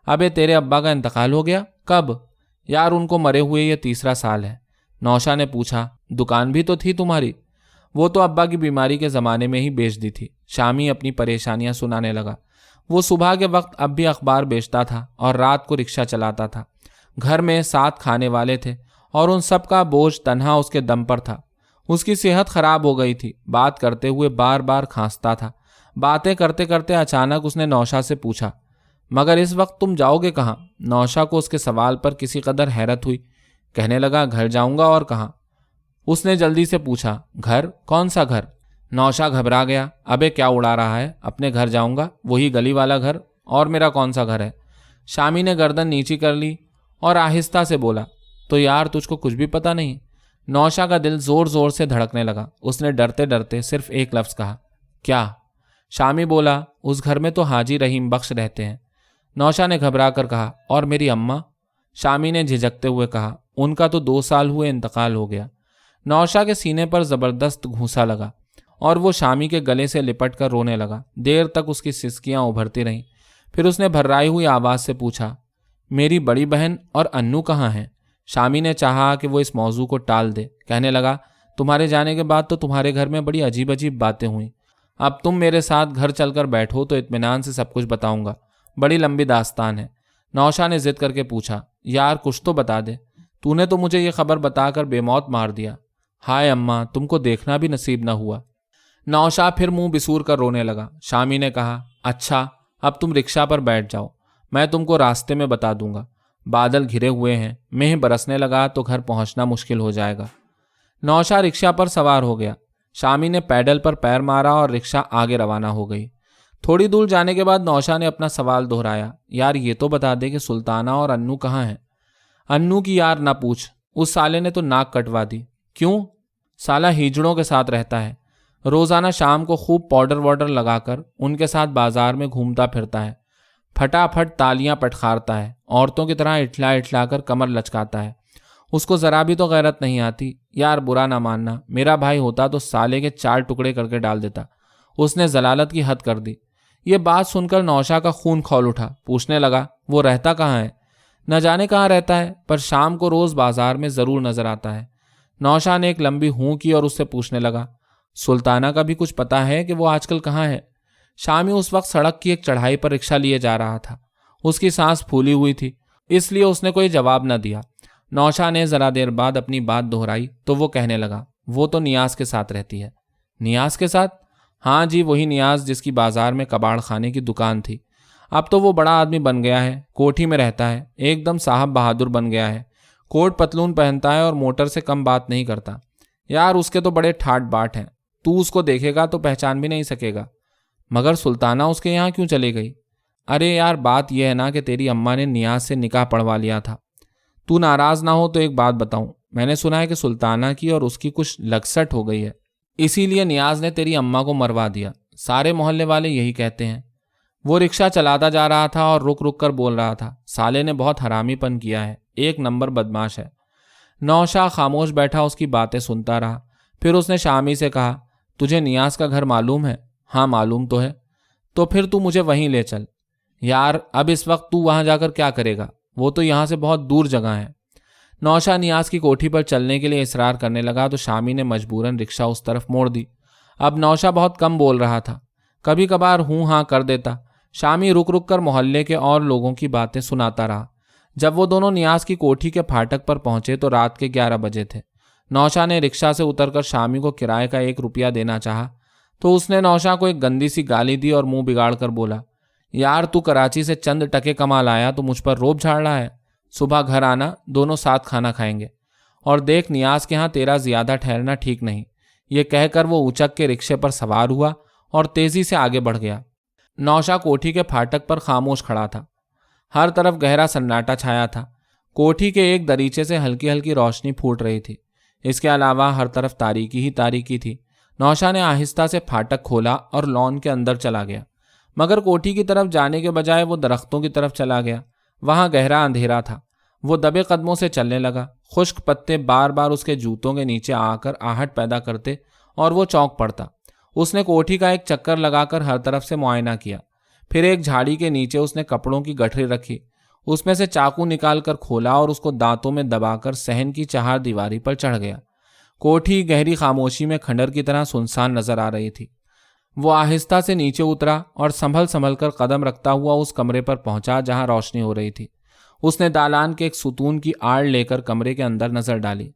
ابے تیرے ابا کا انتقال ہو گیا؟ کب؟ یار ان کو مرے ہوئے یہ 3را سال ہے۔ نوشا نے پوچھا، دکان بھی تو تھی تمہاری؟ وہ تو ابا کی بیماری کے زمانے میں ہی بیچ دی تھی۔ شامی اپنی پریشانیاں سنانے لگا۔ وہ صبح کے وقت اب بھی اخبار بیچتا تھا اور رات کو رکشہ چلاتا تھا۔ گھر میں 7 کھانے والے تھے اور ان سب کا بوجھ تنہا اس کے دم پر تھا۔ اس کی صحت خراب ہو گئی تھی، بات کرتے ہوئے بار بار کھانستا تھا۔ باتیں کرتے کرتے اچانک اس نے نوشا سے پوچھا، مگر اس وقت تم جاؤ گے کہاں؟ نوشا کو اس کے سوال پر کسی قدر حیرت ہوئی، کہنے لگا گھر جاؤں گا، اور کہاں؟ اس نے جلدی سے پوچھا، گھر؟ کون سا گھر؟ نوشا گھبرا گیا، ابے کیا اڑا رہا ہے؟ اپنے گھر جاؤں گا، وہی گلی والا گھر، اور میرا کون سا گھر ہے؟ شامی نے گردن نیچی کر لی اور آہستہ سے بولا، تو یار تجھ کو کچھ بھی پتہ نہیں؟ نوشا کا دل زور زور سے دھڑکنے لگا۔ اس نے ڈرتے ڈرتے صرف ایک لفظ کہا، کیا؟ شامی بولا، اس گھر میں تو حاجی رحیم بخش رہتے ہیں۔ نوشا نے گھبرا کر کہا، اور میری اماں؟ شامی نے جھجکتے ہوئے کہا، ان کا تو 2 سال ہوئے انتقال ہو گیا۔ نوشا کے سینے پر زبردست گھونسا لگا اور وہ شامی کے گلے سے لپٹ کر رونے لگا۔ دیر تک اس کی سسکیاں ابھرتی رہیں، پھر اس نے بھررائی ہوئی آواز سے پوچھا، میری بڑی بہن اور انو کہاں ہیں؟ شامی نے چاہا کہ وہ اس موضوع کو ٹال دے، کہنے لگا، تمہارے جانے کے بعد تو تمہارے گھر میں بڑی عجیب عجیب باتیں ہوئیں۔ اب تم میرے ساتھ گھر چل کر بیٹھو تو اطمینان سے سب کچھ بتاؤں گا، بڑی لمبی داستان ہے۔ نوشا نے ضد کر کے پوچھا، یار کچھ تو بتا دے، تو نے تو مجھے یہ خبر بتا کر بے موت مار دیا۔ ہائے اماں، تم کو دیکھنا بھی نصیب نہ ہوا۔ نوشا پھر منہ بسور کر رونے لگا۔ شامی نے کہا، اچھا اب تم رکشہ پر بیٹھ جاؤ، میں تم کو راستے میں بتا دوں گا۔ بادل گھرے ہوئے ہیں، مہ برسنے لگا تو گھر پہنچنا مشکل ہو جائے گا۔ نوشا رکشہ پر سوار ہو گیا۔ شامی نے پیڈل پر پیر مارا اور رکشہ آگے روانہ ہو گئی۔ تھوڑی دور جانے کے بعد نوشا نے اپنا سوال دہرایا، یار یہ تو بتا دے کہ سلطانہ اور انو کہاں ہیں؟ انو کی یار نہ پوچھ، اس سالے نے تو ناک کٹوا دی۔ کیوں؟ سالہ ہیجڑوں کے ساتھ رہتا ہے، روزانہ شام کو خوب پاؤڈر واڈر لگا کر ان کے ساتھ بازار میں گھومتا پھرتا ہے، پھٹافٹ تالیاں پٹخارتا ہے، عورتوں کی طرح اٹھلا اٹھلا کر کمر لچکاتا ہے۔ اس کو ذرا بھی تو غیرت نہیں آتی۔ یار برا نہ ماننا، میرا بھائی ہوتا تو سالے کے 4 ٹکڑے کر کے ڈال دیتا۔ اس نے ضلالت کی حد کر دی۔ یہ بات سن کر نوشا کا خون کھول اٹھا، پوچھنے لگا، وہ رہتا کہاں ہے؟ نہ جانے کہاں رہتا ہے، پر شام کو روز بازار میں ضرور نظر آتا ہے۔ نوشا نے ایک لمبی ہوں کی اور اس سے پوچھنے لگا، سلطانہ کا بھی کچھ پتا ہے کہ وہ آج کل کہاں ہے؟ شامی اس وقت سڑک کی ایک چڑھائی پر رکشہ لیے جا رہا تھا۔ اس کی سانس پھولی ہوئی تھی، اس لیے اس نے کوئی جواب نہ دیا۔ نوشا نے ذرا دیر بعد اپنی بات دہرائی تو وہ کہنے لگا، وہ تو نیاز کے ساتھ رہتی ہے۔ نیاز کے ساتھ؟ ہاں جی، وہی نیاز جس کی بازار میں کباڑ خانے کی دکان تھی۔ اب تو وہ بڑا آدمی بن گیا ہے، کوٹھی میں رہتا ہے، ایک دم صاحب بہادر بن گیا ہے، کوٹ پتلون پہنتا ہے اور موٹر سے کم بات نہیں کرتا۔ یار اس کے تو بڑے ٹھاٹ باٹ ہیں، تو اس کو دیکھے گا تو پہچان بھی نہیں سکے گا۔ مگر سلطانہ اس کے یہاں کیوں چلی گئی؟ ارے یار بات یہ ہے نا کہ تیری اماں نے نیاز سے نکاح پڑھوا لیا تھا۔ تو ناراض نہ ہو تو ایک بات بتاؤں، میں نے سنا ہے کہ سلطانہ کی اور اس کی کچھ لگسٹ ہو گئی ہے، اسی لیے نیاز نے تیری اماں کو مروا دیا۔ سارے محلے والے یہی کہتے ہیں۔ وہ رکشہ چلاتا جا رہا تھا اور رک رک کر بول رہا تھا، سالے نے بہت حرامی پن کیا ہے، ایک نمبر بدماش ہے۔ نوشا خاموش بیٹھا اس کی باتیں سنتا رہا۔ پھر اس نے شامی سے کہا، تجھے نیاز کا گھر معلوم ہے؟ ہاں معلوم تو ہے۔ تو پھر تو مجھے وہیں لے چل۔ یار اب اس وقت تو وہاں جا کر کیا کرے گا؟ وہ تو یہاں سے بہت دور جگہ ہے۔ نوشا نیاز کی کوٹھی پر چلنے کے لیے اصرار کرنے لگا تو شامی نے مجبوراً رکشہ اس طرف موڑ دی۔ اب نوشا بہت کم بول رہا تھا، کبھی کبھار ہوں ہاں کر دیتا۔ شامی رک رک کر محلے کے اور لوگوں کی باتیں سناتا رہا۔ جب وہ دونوں نیاز کی کوٹھی کے پھاٹک پر پہنچے تو رات کے 11 بجے تھے۔ نوشا نے رکشہ سے اتر کر شامی کو کرائے کا 1 روپیہ دینا چاہا تو اس نے نوشا کو ایک گندی سی گالی دی اور منہ بگاڑ کر بولا، یار تو کراچی سے چند ٹکے کما لایا تو مجھ پر روب جھاڑ رہا ہے؟ صبح گھر آنا، دونوں ساتھ کھانا کھائیں گے، اور دیکھ نیاز کے ہاں تیرا زیادہ ٹھہرنا ٹھیک نہیں۔ یہ کہہ کر وہ اچک کے رکشے پر سوار ہوا اور تیزی سے آگے بڑھ گیا۔ نوشا کوٹھی کے پھاٹک پر خاموش کھڑا تھا۔ ہر طرف گہرا سناٹا چھایا تھا۔ کوٹھی کے ایک دریچے سے ہلکی ہلکی روشنی پھوٹ رہی تھی، اس کے علاوہ ہر طرف تاریکی ہی تاریکی تھی۔ نوشا نے آہستہ سے پھاٹک کھولا اور لان کے اندر چلا گیا، مگر کوٹھی کی طرف جانے کے بجائے وہ درختوں کی طرف چلا گیا۔ وہاں گہرا اندھیرا تھا۔ وہ دبے قدموں سے چلنے لگا۔ خشک پتے بار بار اس کے جوتوں کے نیچے آ کر آہٹ پیدا کرتے اور وہ چونک پڑتا۔ اس نے کوٹھی کا ایک چکر لگا کر ہر طرف سے معائنہ کیا۔ پھر ایک جھاڑی کے نیچے اس نے کپڑوں کی گٹھری رکھی، اس میں سے چاقو نکال کر کھولا اور اس کو دانتوں میں دبا کر صحن کی چہار دیواری پر چڑھ گیا۔ کوٹھی گہری خاموشی میں کھنڈر کی طرح سنسان نظر آ رہی تھی۔ وہ آہستہ سے نیچے اترا اور سنبھل سنبھل کر قدم رکھتا ہوا اس کمرے پر پہنچا جہاں روشنی ہو رہی تھی۔ اس نے دالان کے ایک ستون کی آڑ لے کر کمرے کے اندر نظر ڈالی۔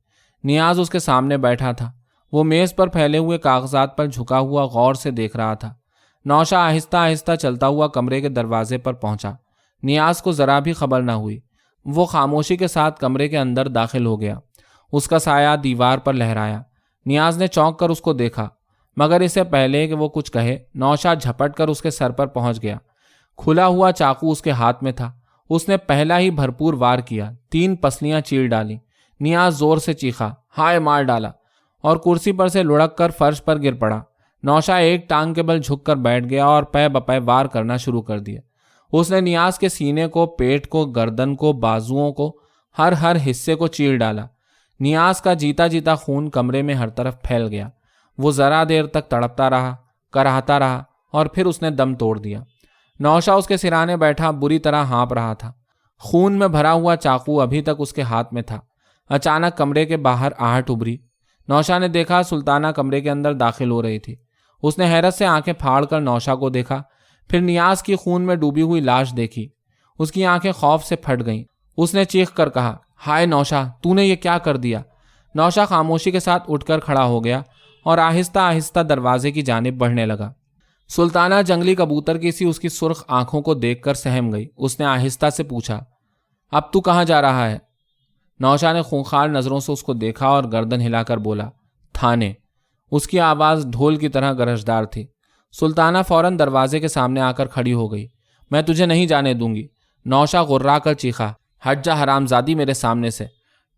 نیاز اس کے سامنے بیٹھا تھا۔ وہ میز پر پھیلے ہوئے کاغذات پر جھکا ہوا غور سے دیکھ رہا تھا۔ نوشا آہستہ آہستہ چلتا ہوا کمرے کے دروازے پر پہنچا۔ نیاز کو ذرا بھی خبر نہ ہوئی۔ وہ خاموشی کے ساتھ کمرے کے اندر داخل ہو گیا۔ اس کا سایہ دیوار پر لہرایا۔ نیاز نے چونک کر اس کو دیکھا، مگر اسے پہلے کہ وہ کچھ کہے نوشا جھپٹ کر اس کے سر پر پہنچ گیا۔ کھلا ہوا چاقو اس کے ہاتھ میں تھا۔ اس نے پہلا ہی بھرپور وار کیا، 3 پسلیاں چیر ڈالی۔ نیاز زور سے چیخا، ہائے مار ڈالا، اور کرسی پر سے لڑک کر فرش پر گر پڑا۔ نوشا ایک ٹانگ کے بل جھک کر بیٹھ گیا اور پے بپے وار کرنا شروع کر دیا۔ اس نے نیاز کے سینے کو، پیٹ کو، گردن کو، بازوؤں کو، ہر حصے کو چیر ڈالا۔ نیاز کا جیتا جیتا خون کمرے میں ہر طرف پھیل گیا۔ وہ ذرا دیر تک تڑپتا رہا، کراہتا رہا، اور پھر اس نے دم توڑ دیا۔ نوشا اس کے سرانے بیٹھا بری طرح ہانپ رہا تھا۔ خون میں بھرا ہوا چاقو ابھی تک اس کے ہاتھ میں تھا۔ اچانک کمرے کے باہر آہٹ ابھری۔ نوشا نے دیکھا سلطانہ کمرے کے اندر داخل ہو رہی تھی۔ اس نے حیرت سے آنکھیں پھاڑ کر نوشا کو دیکھا، پھر نیاز کی خون میں ڈوبی ہوئی لاش دیکھی۔ اس کی آنکھیں خوف سے پھٹ گئیں۔ اس نے چیخ کر کہا، ہائے نوشا، تو نے یہ کیا کر دیا؟ نوشا خاموشی کے ساتھ اٹھ کر کھڑا ہو گیا اور آہستہ آہستہ دروازے کی جانب بڑھنے لگا۔ سلطانہ جنگلی کبوتر کی سی اس کی سرخ آنکھوں کو دیکھ کر سہم گئی۔ اس نے آہستہ سے پوچھا، اب تو کہاں جا رہا ہے؟ نوشا نے خونخوار نظروں سے اس کو دیکھا اور گردن ہلا کر بولا، تھانے۔ اس کی آواز ڈھول کی طرح گرجدار تھی۔ سلطانہ فوراً دروازے کے سامنے آ کر کھڑی ہو گئی۔ میں تجھے نہیں جانے دوں گی، نوشا غرا کر چیخا، ہٹ جا حرامزادی میرے سامنے سے،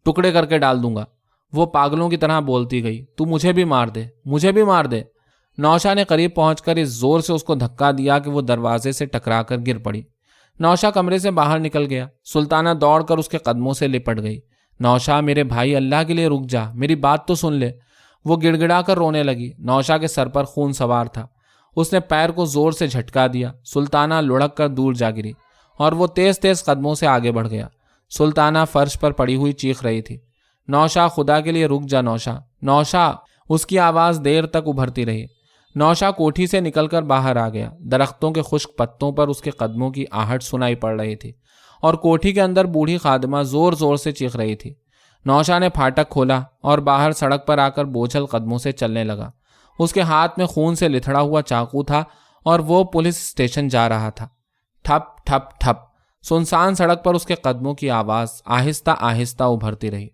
ٹکڑے کر کے ڈال دوں گا۔ وہ پاگلوں کی طرح بولتی گئی، تو مجھے بھی مار دے، مجھے بھی مار دے۔ نوشا نے قریب پہنچ کر اس زور سے اس کو دھکا دیا کہ وہ دروازے سے ٹکرا کر گر پڑی۔ نوشا کمرے سے باہر نکل گیا۔ سلطانہ دوڑ کر اس کے قدموں سے لپٹ گئی۔ نوشا، میرے بھائی، اللہ کے لیے رک جا، میری بات تو سن لے۔ وہ گڑ گڑا کر رونے لگی۔ نوشا کے سر پر خون سوار تھا۔ اس نے پیر کو زور سے جھٹکا دیا۔ سلطانہ لڑک کر دور جا گری اور وہ تیز تیز قدموں سے آگے بڑھ گیا۔ سلطانہ فرش پر پڑی ہوئی چیخ رہی تھی، نوشا، خدا کے لیے رک جا نوشا، نوشا۔ اس کی آواز دیر تک ابھرتی رہی۔ نوشا کوٹھی سے نکل کر باہر آ گیا۔ درختوں کے خشک پتوں پر اس کے قدموں کی آہٹ سنائی پڑ رہی تھی اور کوٹھی کے اندر بوڑھی خادمہ زور زور سے چیخ رہی تھی۔ نوشا نے پھاٹک کھولا اور باہر سڑک پر آ کر بوجھل قدموں سے چلنے لگا۔ اس کے ہاتھ میں خون سے لتھڑا ہوا چاقو تھا اور وہ پولیس اسٹیشن جا رہا تھا۔ ٹھپ ٹھپ ٹھپ، سنسان سڑک پر اس کے قدموں کی آواز آہستہ آہستہ ابھرتی رہی۔